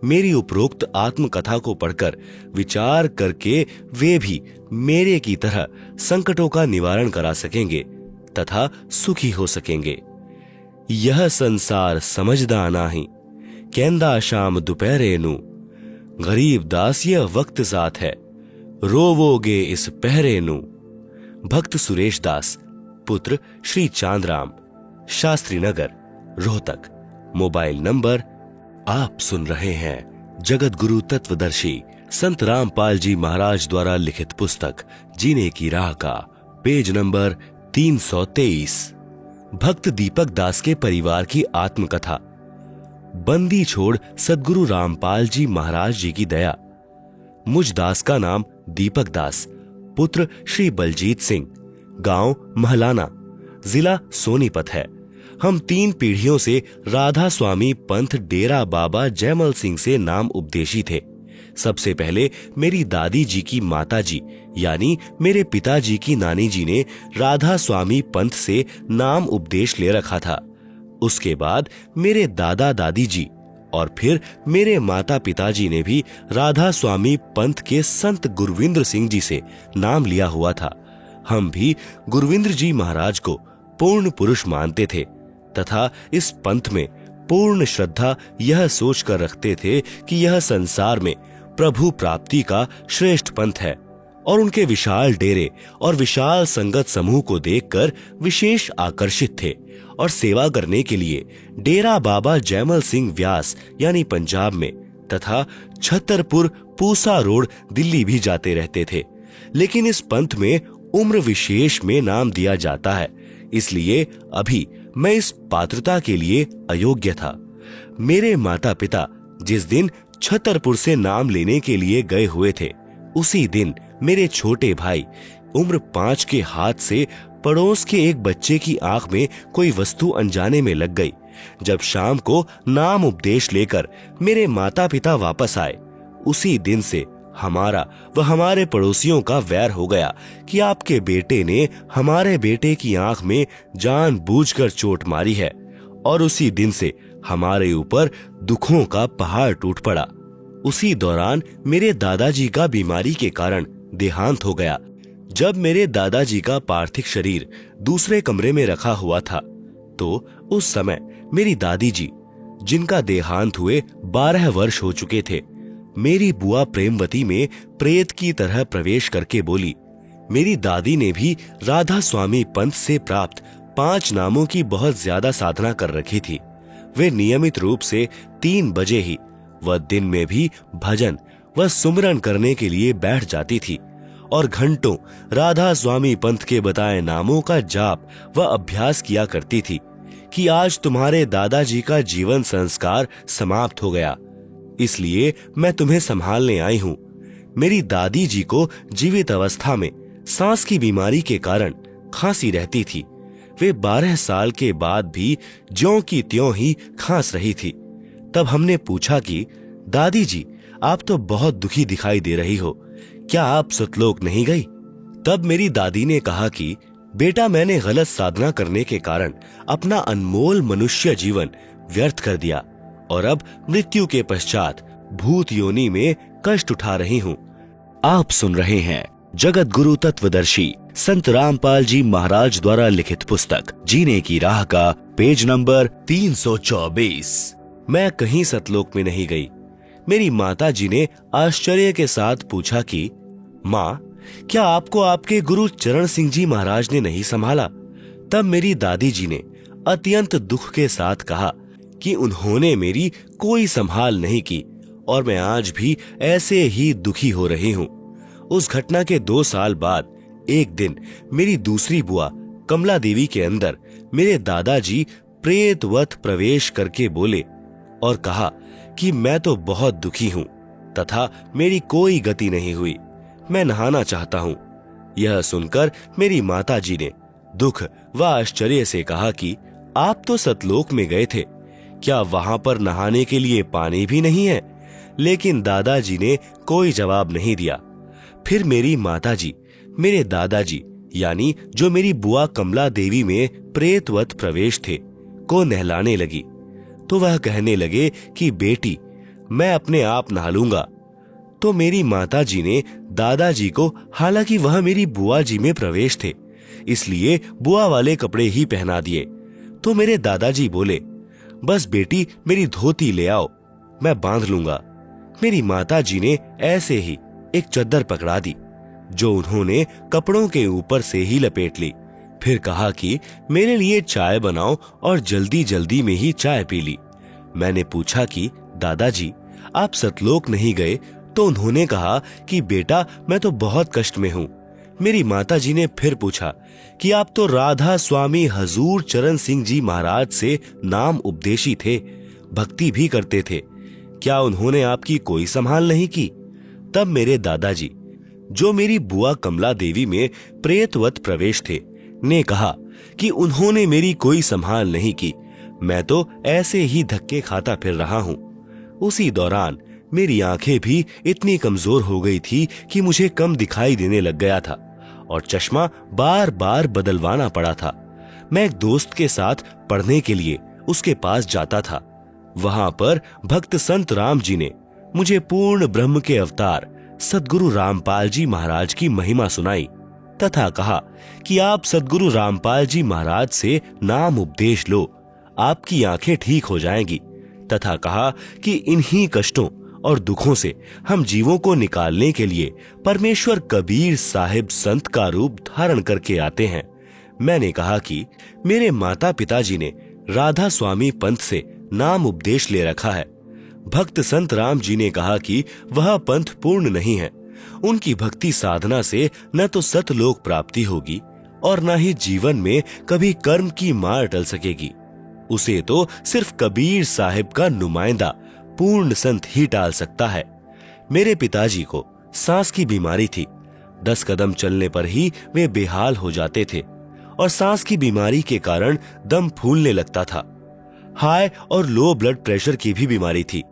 मेरी उपरोक्त आत्मकथा को पढ़कर विचार करके वे भी मेरे की तरह संकटों का निवारण करा सकेंगे तथा सुखी हो सकेंगे। यह संसार समझदा नाही, कहंदा शाम दोपहरे नू, गरीब दास यह वक्त साथ है, रोवोगे इस पहरे नू। भक्त सुरेश दास, पुत्र श्री चांदराम, शास्त्री नगर, रोहतक। Mobile number. आप सुन रहे हैं जगत गुरु तत्वदर्शी संत रामपाल जी महाराज द्वारा लिखित पुस्तक जीने की राह का पेज नंबर 323। भक्त दीपक दास के परिवार की आत्मकथा। बंदी छोड़ सद्गुरु रामपाल जी महाराज जी की दया। मुझ दास का नाम दीपक दास, पुत्र श्री बलजीत सिंह, गांव महलाना, जिला सोनीपत है। हम 3 पीढ़ियों से राधा स्वामी पंथ डेरा बाबा जयमल सिंह से नाम उपदेशी थे। सबसे पहले मेरी दादी जी की माता जी यानी मेरे पिताजी की नानी जी ने राधा स्वामी पंथ से नाम उपदेश ले रखा था। उसके बाद मेरे दादा दादी जी और फिर मेरे माता पिताजी ने भी राधा स्वामी पंथ के संत गुरविंद्र सिंह जी से नाम लिया हुआ था। हम भी गुरविंद्र जी महाराज को पूर्ण पुरुष मानते थे तथा इस पंथ में पूर्ण श्रद्धा यह सोचकर रखते थे कि यह संसार में प्रभु प्राप्ति का श्रेष्ठ पंथ है और उनके विशाल डेरे और विशाल संगत समूह को देखकर विशेष आकर्षित थे और सेवा करने के लिए डेरा बाबा जयमल सिंह व्यास यानी पंजाब में तथा छतरपुर पूसा रोड दिल्ली भी जाते रहते थे। लेकिन इस पंथ में उम्र विशेष में नाम दिया जाता है, इसलिए अभी मैं इस पात्रता के लिए अयोग्य था। मेरे माता पिता जिस दिन छतरपुर से नाम लेने के लिए गए हुए थे, उसी दिन मेरे छोटे भाई उम्र 5 के हाथ से पड़ोस के एक बच्चे की आंख में कोई वस्तु अनजाने में लग गई। जब शाम को नाम उपदेश लेकर मेरे माता पिता वापस आए, उसी दिन से हमारा व हमारे पड़ोसियों का वैर हो गया कि आपके बेटे ने हमारे बेटे की आंख में जानबूझकर चोट मारी है, और उसी दिन से हमारे ऊपर दुखों का पहाड़ टूट पड़ा। उसी दौरान मेरे दादाजी का बीमारी के कारण देहांत हो गया। जब मेरे दादाजी का पार्थिव शरीर दूसरे कमरे में रखा हुआ था, तो उस समय मेरी दादी जी, जिनका देहांत हुए 12 वर्ष हो चुके थे, मेरी बुआ प्रेमवती में प्रेत की तरह प्रवेश करके बोली। मेरी दादी ने भी राधा स्वामी पंथ से प्राप्त 5 नामों की बहुत ज्यादा साधना कर रखी थी। वे नियमित रूप से 3 बजे ही व दिन में भी भजन व सुमिरन करने के लिए बैठ जाती थी और घंटों राधा स्वामी पंथ के बताए नामों का जाप व अभ्यास किया करती थी कि आज तुम्हारे दादाजी का जीवन संस्कार समाप्त हो गया, इसलिए मैं तुम्हें संभालने आई हूँ। मेरी दादी जी को जीवित अवस्था में सांस की बीमारी के कारण खांसी रहती थी। वे 12 साल के बाद भी ज्यों की त्यों ही खांस रही थी। तब हमने पूछा कि दादी जी, आप तो बहुत दुखी दिखाई दे रही हो, क्या आप सतलोक नहीं गई? तब मेरी दादी ने कहा कि बेटा, मैंने गलत साधना करने के कारण अपना अनमोल मनुष्य जीवन व्यर्थ कर दिया और अब मृत्यु के पश्चात भूत योनि में कष्ट उठा रही हूँ। आप सुन रहे हैं जगत गुरु तत्वदर्शी संत रामपाल जी महाराज द्वारा लिखित पुस्तक जीने की राह का पेज नंबर 324। मैं कहीं सतलोक में नहीं गई। मेरी माता जी ने आश्चर्य के साथ पूछा कि माँ, क्या आपको आपके गुरु चरण सिंह जी महाराज ने नहीं संभाला? तब मेरी दादी जी ने अत्यंत दुख के साथ कहा कि उन्होंने मेरी कोई संभाल नहीं की और मैं आज भी ऐसे ही दुखी हो रही हूँ। उस घटना के 2 साल बाद एक दिन मेरी दूसरी बुआ कमला देवी के अंदर मेरे दादाजी प्रेतवत प्रवेश करके बोले और कहा कि मैं तो बहुत दुखी हूँ तथा मेरी कोई गति नहीं हुई, मैं नहाना चाहता हूँ। यह सुनकर मेरी माता जी ने दुख व आश्चर्य से कहा कि आप तो सतलोक में गए थे, क्या वहां पर नहाने के लिए पानी भी नहीं है? लेकिन दादाजी ने कोई जवाब नहीं दिया। फिर मेरी माताजी मेरे दादाजी यानी जो मेरी बुआ कमला देवी में प्रेतवत प्रवेश थे को नहलाने लगी तो वह कहने लगे कि बेटी, मैं अपने आप नहा लूंगा। तो मेरी माताजी ने दादाजी को, हालांकि वह मेरी बुआ जी में प्रवेश थे, इसलिए बुआ वाले कपड़े ही पहना दिए। तो मेरे दादाजी बोले, बस बेटी मेरी धोती ले आओ, मैं बांध लूंगा। मेरी माताजी ने ऐसे ही एक चद्दर पकड़ा दी जो उन्होंने कपड़ों के ऊपर से ही लपेट ली। फिर कहा कि मेरे लिए चाय बनाओ और जल्दी जल्दी में ही चाय पी ली। मैंने पूछा कि दादाजी, आप सतलोक नहीं गए? तो उन्होंने कहा कि बेटा, मैं तो बहुत कष्ट में हूँ। मेरी माताजी ने फिर पूछा कि आप तो राधा स्वामी हजूर चरण सिंह जी महाराज से नाम उपदेशी थे, भक्ति भी करते थे, क्या उन्होंने आपकी कोई संभाल नहीं की? तब मेरे दादाजी, जो मेरी बुआ कमला देवी में प्रेतवत प्रवेश थे, ने कहा कि उन्होंने मेरी कोई संभाल नहीं की, मैं तो ऐसे ही धक्के खाता फिर रहा हूँ। उसी दौरान मेरी आंखें भी इतनी कमजोर हो गई थी कि मुझे कम दिखाई देने लग गया था और चश्मा बार बार बदलवाना पड़ा था। मैं एक दोस्त के साथ पढ़ने के लिए उसके पास जाता था। वहां पर भक्त संत राम जी ने मुझे पूर्ण ब्रह्म के अवतार सद्गुरु रामपाल जी महाराज की महिमा सुनाई तथा कहा कि आप सद्गुरु रामपाल जी महाराज से नाम उपदेश लो, आपकी आंखें ठीक हो जाएंगी, तथा कहा कि इन्हीं कष्टों और दुखों से हम जीवों को निकालने के लिए परमेश्वर कबीर साहिब संत का रूप धारण करके आते हैं। मैंने कहा कि मेरे माता पिताजी ने राधा स्वामी पंथ से नाम उपदेश ले रखा है। भक्त संत राम जी ने कहा कि वह पंथ पूर्ण नहीं है, उनकी भक्ति साधना से न तो सतलोक प्राप्ति होगी और न ही जीवन में कभी कर्म की मार टल सकेगी। उसे तो सिर्फ कबीर साहिब का नुमाइंदा पूर्ण संत ही टाल सकता है। मेरे पिताजी को सांस की बीमारी थी। 10 कदम चलने पर ही वे बेहाल हो जाते थे और सांस की बीमारी के कारण दम फूलने लगता था। हाई और लो ब्लड प्रेशर की भी बीमारी थी।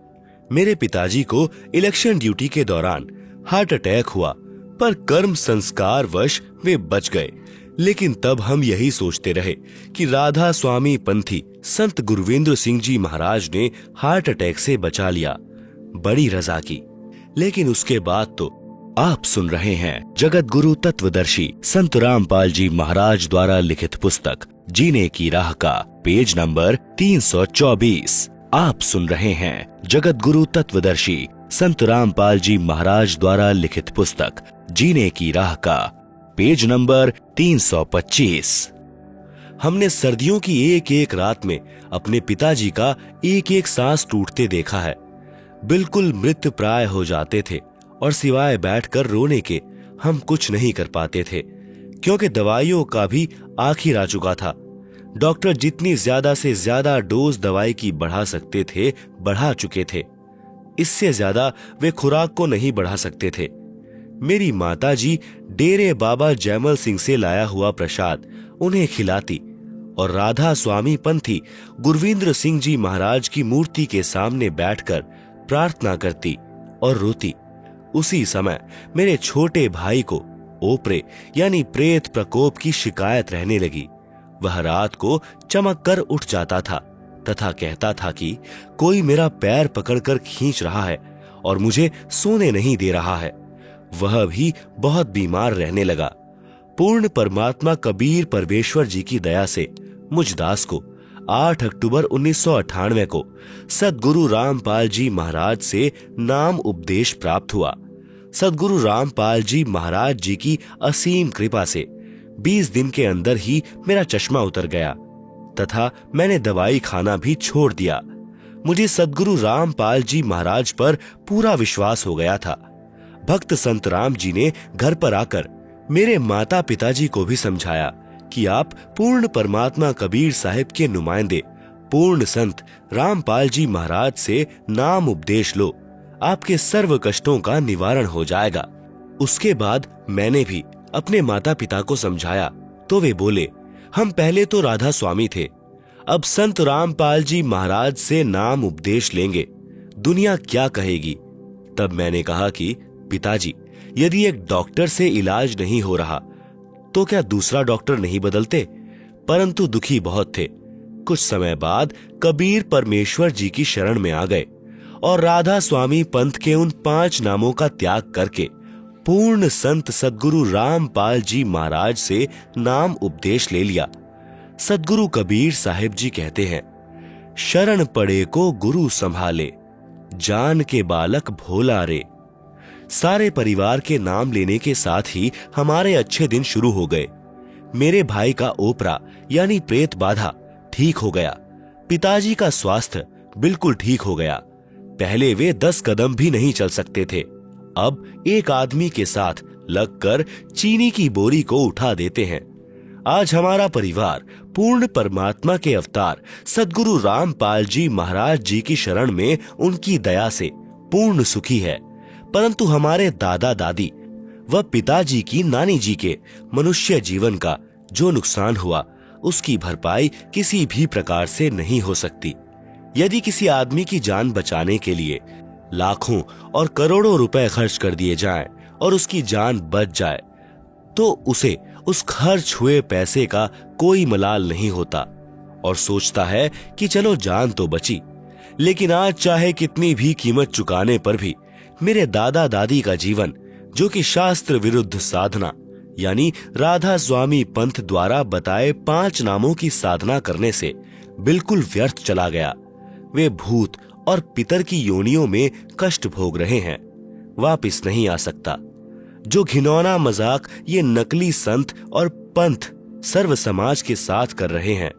मेरे पिताजी को इलेक्शन ड्यूटी के दौरान हार्ट अटैक हुआ, पर कर्म संस्कार वश वे बच गए। लेकिन तब हम यही सोचते रहे कि राधा स्वामी पंथी संत गुरविंद्र सिंह जी महाराज ने हार्ट अटैक से बचा लिया, बड़ी रजा की। लेकिन उसके बाद तो आप सुन रहे हैं जगत गुरु तत्वदर्शी संत रामपाल जी महाराज द्वारा लिखित पुस्तक जीने की राह का पेज नंबर 324। आप सुन रहे हैं जगत गुरु तत्वदर्शी संत रामपाल जी महाराज द्वारा लिखित पुस्तक जीने की राह का पेज नंबर 325। हमने सर्दियों की एक एक रात में अपने पिताजी का एक एक सांस टूटते देखा है। बिल्कुल मृत प्राय हो जाते थे और सिवाय बैठकर रोने के हम कुछ नहीं कर पाते थे, क्योंकि दवाइयों का भी आखिर आ चुका था। डॉक्टर जितनी ज्यादा से ज्यादा डोज दवाई की बढ़ा सकते थे बढ़ा चुके थे, इससे ज्यादा वे खुराक को नहीं बढ़ा सकते थे। मेरी माताजी डेरे बाबा जयमल सिंह से लाया हुआ प्रसाद उन्हें खिलाती और राधा स्वामी पंथी गुरविंद्र सिंह जी महाराज की मूर्ति के सामने बैठकर प्रार्थना करती और रोती। उसी समय मेरे छोटे भाई को ओपरे यानी प्रेत प्रकोप की शिकायत रहने लगी। वह रात को चमक कर उठ जाता था तथा कहता था कि कोई मेरा पैर पकड़कर खींच रहा है और मुझे सोने नहीं दे रहा है। वह भी बहुत बीमार रहने लगा। पूर्ण परमात्मा कबीर परमेश्वर जी की दया से मुझ दास को 8 अक्टूबर 1998 को सद्गुरु रामपाल जी महाराज से नाम उपदेश प्राप्त हुआ। सद्गुरु रामपाल जी महाराज जी की असीम कृपा से 20 दिन के अंदर ही मेरा चश्मा उतर गया तथा मैंने दवाई खाना भी छोड़ दिया। मुझे सद्गुरु रामपाल जी महाराज पर पूरा विश्वास हो गया था। भक्त संत राम जी ने घर पर आकर मेरे माता पिताजी को भी समझाया कि आप पूर्ण परमात्मा कबीर साहिब के नुमाइंदे पूर्ण संत रामपाल जी महाराज से नाम उपदेश लो, आपके सर्व कष्टों का निवारण हो जाएगा। उसके बाद मैंने भी अपने माता पिता को समझाया तो वे बोले, हम पहले तो राधा स्वामी थे, अब संत रामपाल जी महाराज से नाम उपदेश लेंगे, दुनिया क्या कहेगी। तब मैंने कहा कि पिताजी, यदि एक डॉक्टर से इलाज नहीं हो रहा तो क्या दूसरा डॉक्टर नहीं बदलते। परंतु दुखी बहुत थे। कुछ समय बाद कबीर परमेश्वर जी की शरण में आ गए और राधा स्वामी पंथ के उन 5 नामों का त्याग करके पूर्ण संत सद्गुरु रामपाल जी महाराज से नाम उपदेश ले लिया। सद्गुरु कबीर साहिब जी कहते हैं, शरण पड़े को गुरु संभाले, जान के बालक भोला रे। सारे परिवार के नाम लेने के साथ ही हमारे अच्छे दिन शुरू हो गए। मेरे भाई का ओपरा यानी प्रेत बाधा ठीक हो गया। पिताजी का स्वास्थ्य बिल्कुल ठीक हो गया। पहले वे 10 कदम भी नहीं चल सकते थे, अब एक आदमी के साथ लगकर चीनी की बोरी को उठा देते हैं। आज हमारा परिवार पूर्ण परमात्मा के अवतार सद्गुरु रामपाल जी महाराज जी की शरण में उनकी दया से पूर्ण सुखी है। परंतु हमारे दादा दादी व पिताजी की नानी जी के मनुष्य जीवन का जो नुकसान हुआ उसकी भरपाई किसी भी प्रकार से नहीं हो सकती। यदि किसी आदमी की जान बचाने के लिए लाखों और करोड़ों रुपए खर्च कर दिए जाएं और उसकी जान बच जाए तो उसे उस खर्च हुए पैसे का कोई मलाल नहीं होता और सोचता है कि चलो जान तो बची। लेकिन आज चाहे कितनी भी कीमत चुकाने पर भी मेरे दादा दादी का जीवन, जो कि शास्त्र विरुद्ध साधना यानी राधा स्वामी पंथ द्वारा बताए 5 नामों की साधना करने से बिल्कुल व्यर्थ चला गया। वे भूत और पितर की योनियों में कष्ट भोग रहे हैं, वापिस नहीं आ सकता। जो घिनौना मजाक ये नकली संत और पंथ सर्व समाज के साथ कर रहे हैं,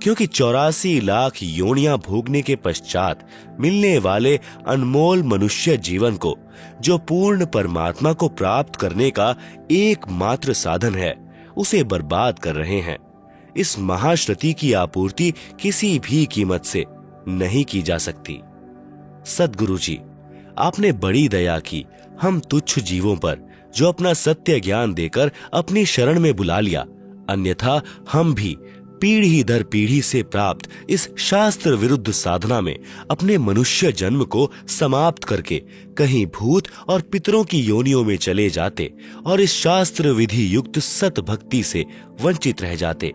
क्योंकि 84 लाख योनियां भोगने के पश्चात मिलने वाले अनमोल मनुष्य जीवन को, जो पूर्ण परमात्मा को प्राप्त करने का एकमात्र साधन है, उसे बर्बाद कर रहे हैं। इस महाश्रुति की आपूर्ति किसी भी कीमत से नहीं की जा सकती। सद्गुरु जी, आपने बड़ी दया की हम तुच्छ जीवों पर, जो अपना सत्य ज्ञान देकर अपनी शरण में बुला लिया। अन्यथा हम भी पीढ़ी दर पीढ़ी से प्राप्त इस शास्त्र विरुद्ध साधना में अपने मनुष्य जन्म को समाप्त करके कहीं भूत और पितरों की योनियों में चले जाते और इस शास्त्र विधि युक्त सत भक्ति से वंचित रह जाते।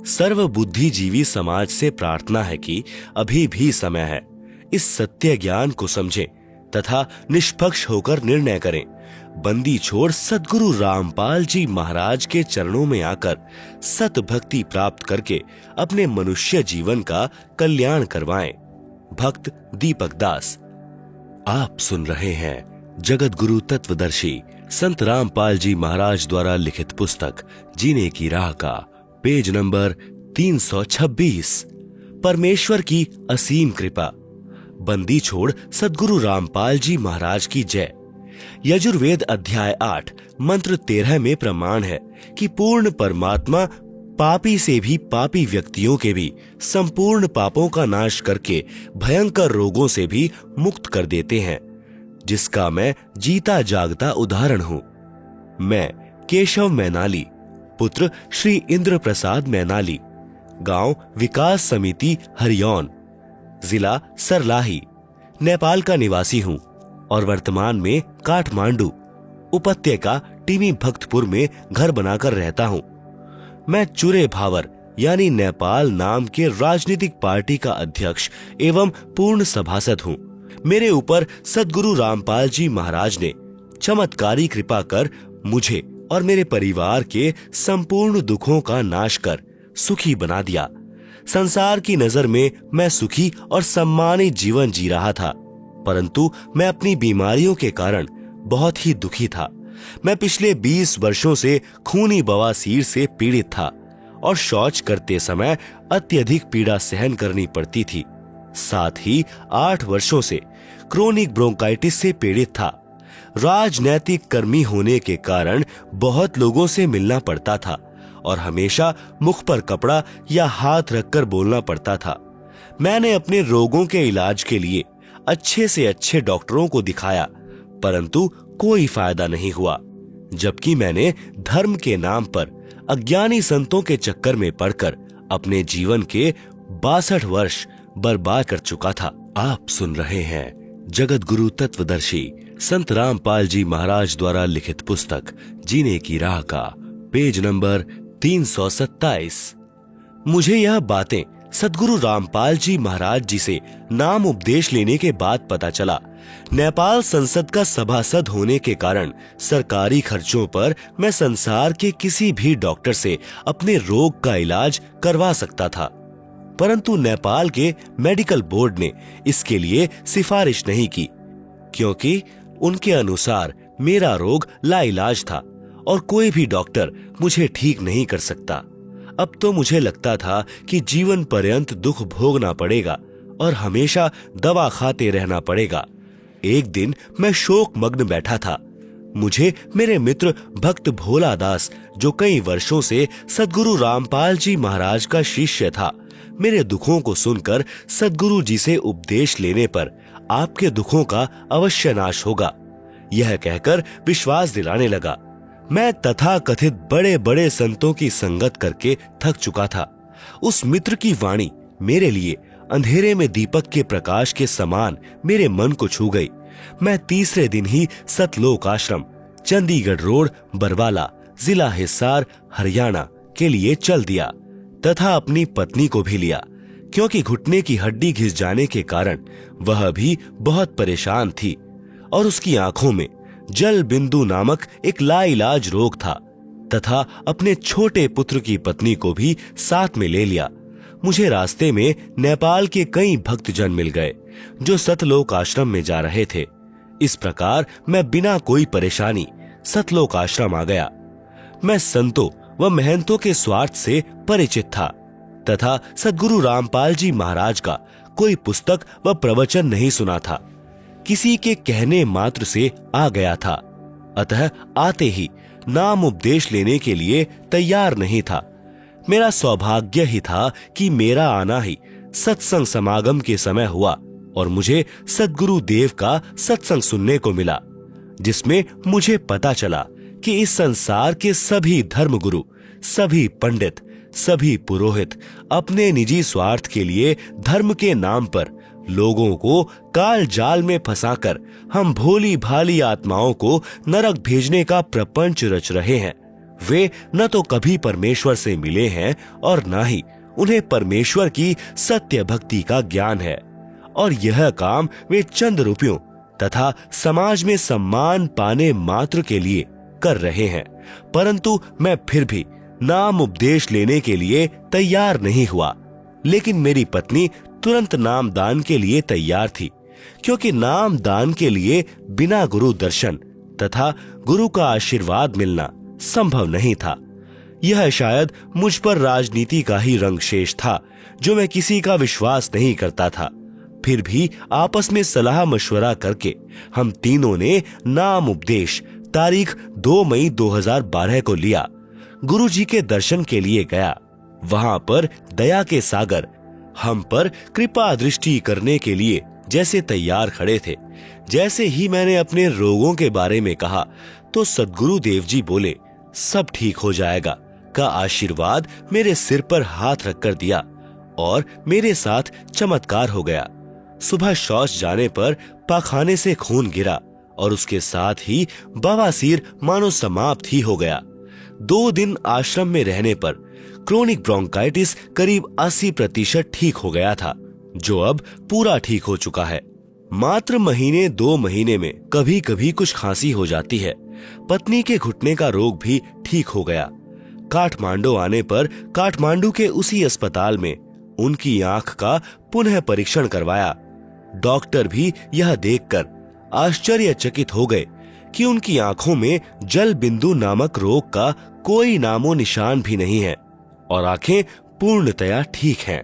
सर्व बुद्धिजीवी समाज से प्रार्थना है कि अभी भी समय है, इस सत्य ज्ञान को समझें तथा निष्पक्ष होकर निर्णय करें। बंदी छोड़ सद्गुरु रामपाल जी महाराज के चरणों में आकर सत भक्ति प्राप्त करके अपने मनुष्य जीवन का कल्याण करवाएं। भक्त दीपक दास। आप सुन रहे हैं जगत गुरु तत्वदर्शी संत रामपाल जी महाराज द्वारा लिखित पुस्तक जीने की राह का पेज नंबर 326। परमेश्वर की असीम कृपा। बंदी छोड़ सद्गुरु रामपाल जी महाराज की जय। यजुर्वेद अध्याय 8 मंत्र 13 में प्रमाण है कि पूर्ण परमात्मा पापी से भी पापी व्यक्तियों के भी संपूर्ण पापों का नाश करके भयंकर रोगों से भी मुक्त कर देते हैं, जिसका मैं जीता जागता उदाहरण हूँ। मैं केशव मैनाली, पुत्र श्री इंद्र प्रसाद मैनाली, गांव विकास समिति हरियौन, जिला सरलाही, नेपाल का निवासी हूँ और वर्तमान में काठमांडू उपत्यका टिमी भक्तपुर में घर बनाकर रहता हूँ। मैं चुरे भावर यानी नेपाल नाम के राजनीतिक पार्टी का अध्यक्ष एवं पूर्ण सभासद हूँ। मेरे ऊपर सद्गुरु रामपाल जी महाराज ने चमत्कारी कृपा कर मुझे और मेरे परिवार के संपूर्ण दुखों का नाश कर सुखी बना दिया। संसार की नजर में मैं सुखी और सम्मानित जीवन जी रहा था, परंतु मैं अपनी बीमारियों के कारण बहुत ही दुखी था। मैं पिछले 20 वर्षों से खूनी बवासीर से पीड़ित था और शौच करते समय अत्यधिक पीड़ा सहन करनी पड़ती थी। साथ ही 8 वर्षों से क्रोनिक ब्रोंकाइटिस से पीड़ित था। राजनैतिक कर्मी होने के कारण बहुत लोगों से मिलना पड़ता था और हमेशा मुख पर कपड़ा या हाथ रखकर बोलना पड़ता था। मैंने अपने रोगों के इलाज के लिए अच्छे से अच्छे डॉक्टरों को दिखाया, परंतु कोई फायदा नहीं हुआ। जबकि मैंने धर्म के नाम पर अज्ञानी संतों के चक्कर में पड़कर अपने जीवन के 62 वर्ष बर्बाद कर चुका था। आप सुन रहे हैं जगत गुरु तत्वदर्शी संत रामपाल जी महाराज द्वारा लिखित पुस्तक जीने की राह का पेज नंबर 327। मुझे यह बातें सद्गुरु रामपाल जी महाराज जी से नाम उपदेश लेने के बाद पता चला। नेपाल संसद का सभासद होने के कारण सरकारी खर्चों पर मैं संसार के किसी भी डॉक्टर से अपने रोग का इलाज करवा सकता था, परंतु नेपाल के मेडिकल बोर्ड ने इसके लिए सिफारिश नहीं की, क्योंकि उनके अनुसार मेरा रोग लाइलाज था और कोई भी डॉक्टर मुझे ठीक नहीं कर सकता। अब तो मुझे लगता था कि जीवन पर्यंत दुख भोगना पड़ेगा और हमेशा दवा खाते रहना पड़ेगा। एक दिन मैं शोक मग्न बैठा था। मुझे मेरे मित्र भक्त भोला दास, जो कई वर्षों से सद्गुरु रामपाल जी महाराज का शिष्य था, मेरे दुखों को सुनकर सद्गुरु जी से उपदेश लेने पर आपके दुखों का अवश्य नाश होगा, यह कहकर विश्वास दिलाने लगा। मैं तथाकथित बड़े बड़े संतों की संगत करके थक चुका था। उस मित्र की वाणी मेरे लिए अंधेरे में दीपक के प्रकाश के समान मेरे मन को छू गई। मैं तीसरे दिन ही सतलोक आश्रम, चंडीगढ़ रोड, बरवाला, जिला हिसार, हरियाणा के लिए चल दिया तथा अपनी पत्नी को भी लिया, क्योंकि घुटने की हड्डी घिस जाने के कारण वह भी बहुत परेशान थी और उसकी आंखों में जल बिंदु नामक एक लाइलाज रोग था तथा अपने छोटे पुत्र की पत्नी को भी साथ में ले लिया। मुझे रास्ते में नेपाल के कई भक्तजन मिल गए जो सतलोक आश्रम में जा रहे थे। इस प्रकार मैं बिना कोई परेशानी सतलोक आश्रम आ गया। मैं संतों व महंतों के स्वार्थ से परिचित था तथा सद्गुरु रामपाल जी महाराज का कोई पुस्तक व प्रवचन नहीं सुना था। किसी के कहने मात्र से आ गया था, अतः आते ही नाम उपदेश लेने के लिए तैयार नहीं था। मेरा सौभाग्य ही था कि मेरा आना ही सत्संग समागम के समय हुआ और मुझे सद्गुरु देव का सत्संग सुनने को मिला, जिसमें मुझे पता चला कि इस संसार के सभी धर्मगुरु, सभी पंडित, सभी पुरोहित अपने निजी स्वार्थ के लिए धर्म के नाम पर लोगों को काल जाल में फंसाकर हम भोली भाली आत्माओं को नरक भेजने का प्रपंच रच रहे हैं। वे न तो कभी परमेश्वर से मिले हैं और न ही उन्हें परमेश्वर की सत्य भक्ति का ज्ञान है, और यह काम वे चंद रुपयों तथा समाज में सम्मान पाने मात्र के लिए कर रहे हैं। परंतु मैं फिर भी नाम उपदेश लेने के लिए तैयार नहीं हुआ, लेकिन मेरी पत्नी तुरंत नाम दान के लिए तैयार थी, क्योंकि नाम दान के लिए बिना गुरु दर्शन तथा गुरु का आशीर्वाद मिलना संभव नहीं था। यह शायद मुझ पर राजनीति का ही रंग शेष था, जो मैं किसी का विश्वास नहीं करता था। फिर भी आपस में सलाह मशवरा करके हम तीनों ने नाम उपदेश तारीख 2 मई 2012 को लिया। गुरु जी के दर्शन के लिए गया। वहां पर दया के सागर हम पर कृपा दृष्टि करने के लिए जैसे तैयार खड़े थे। जैसे ही मैंने अपने रोगों के बारे में कहा तो सद्गुरु देव जी बोले, सब ठीक हो जाएगा का आशीर्वाद मेरे सिर पर हाथ रखकर दिया और मेरे साथ चमत्कार हो गया। सुबह शौच जाने पर पाखाने से खून गिरा और उसके साथ ही बवासीर मानो समाप्त ही हो गया। 2 दिन आश्रम में रहने पर क्रोनिक ब्रोंकाइटिस करीब 80% ठीक हो गया था, जो अब पूरा ठीक हो चुका है। मात्र महीने 2 महीने में कभी कभी कुछ खांसी हो जाती है। पत्नी के घुटने का रोग भी ठीक हो गया। काठमांडू आने पर काठमांडू के उसी अस्पताल में उनकी आंख का पुनः परीक्षण करवाया। डॉक्टर भी यह देखकर आश्चर्यचकित हो गए कि उनकी आंखों में जल बिंदु नामक रोग का कोई नामो निशान भी नहीं है और आंखें पूर्णतया ठीक हैं।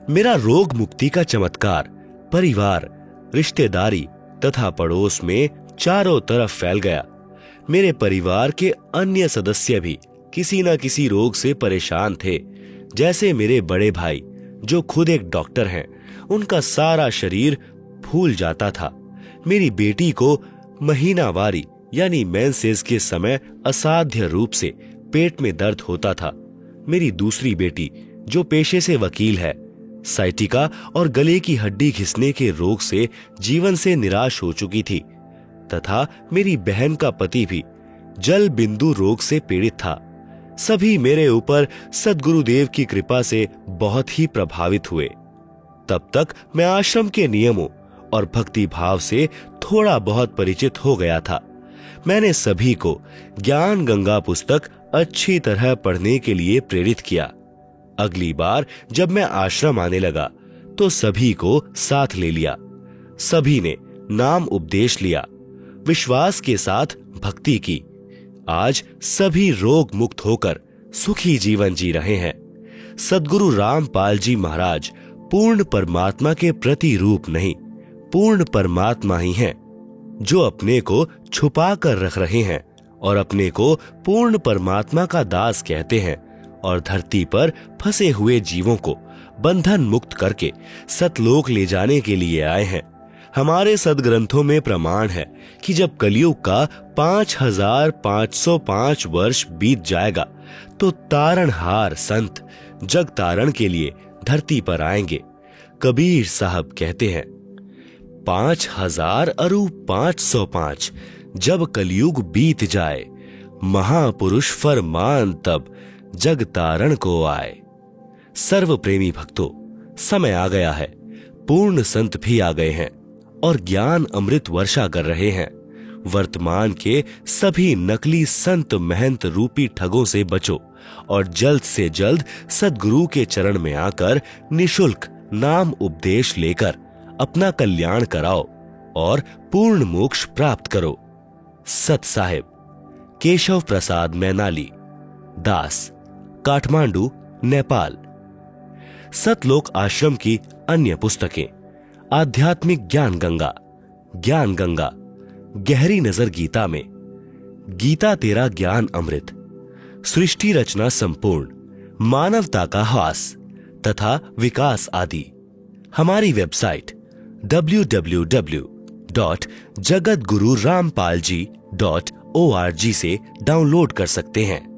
मेरा रोग मुक्ति का चमत्कार परिवार, रिश्तेदारी तथा पड़ोस में चारों तरफ फैल गया। मेरे परिवार के अन्य सदस्य भी किसी न किसी रोग से परेशान थे। जैसे मेरे बड़े भाई जो खुद एक डॉक्टर हैं, उनका सारा शरीर फूल जाता था। मेरी बेटी को महीनावारी यानी मेंसेस के समय असाध्य रूप से पेट में दर्द होता था। मेरी दूसरी बेटी जो पेशे से वकील है, साइटिका और गले की हड्डी घिसने के रोग से जीवन से निराश हो चुकी थी तथा मेरी बहन का पति भी जल बिंदु रोग से पीड़ित था। सभी मेरे ऊपर सद्गुरुदेव की कृपा से बहुत ही प्रभावित हुए। तब तक मैं आश्रम के नियमों और भक्ति भाव से थोड़ा बहुत परिचित हो गया था। मैंने सभी को ज्ञान गंगा पुस्तक अच्छी तरह पढ़ने के लिए प्रेरित किया। अगली बार जब मैं आश्रम आने लगा तो सभी को साथ ले लिया। सभी ने नाम उपदेश लिया, विश्वास के साथ भक्ति की। आज सभी रोग मुक्त होकर सुखी जीवन जी रहे हैं। सद्गुरु रामपाल जी महाराज पूर्ण परमात्मा के प्रतिरूप नहीं, पूर्ण परमात्मा ही हैं, जो अपने को छुपा कर रख रहे हैं और अपने को पूर्ण परमात्मा का दास कहते हैं और धरती पर फंसे हुए जीवों को बंधन मुक्त करके सतलोक ले जाने के लिए आए हैं। हमारे सदग्रंथों में प्रमाण है कि जब कलयुग का 5505 वर्ष बीत जाएगा तो तारणहार संत जग तारण के लिए धरती पर आएंगे। कबीर साहब कहते हैं 5000 अरु 505 जब कलयुग बीत जाए, महापुरुष फरमान तब जग तारण को आए। सर्व प्रेमी भक्तों, समय आ गया है। पूर्ण संत भी आ गए हैं और ज्ञान अमृत वर्षा कर रहे हैं। वर्तमान के सभी नकली संत महंत रूपी ठगों से बचो और जल्द से जल्द सद्गुरु के चरण में आकर निशुल्क नाम उपदेश लेकर अपना कल्याण कराओ और पूर्ण मोक्ष प्राप्त करो। सत साहिब, केशव प्रसाद मैनाली, दास, काठमांडू, नेपाल। सतलोक आश्रम की अन्य पुस्तकें: आध्यात्मिक ज्ञान गंगा, गहरी नजर गीता में, गीता तेरा ज्ञान अमृत, सृष्टि रचना संपूर्ण, मानवता का हास तथा विकास आदि। हमारी वेबसाइट www.jagatgururampalji.org से डाउनलोड कर सकते हैं।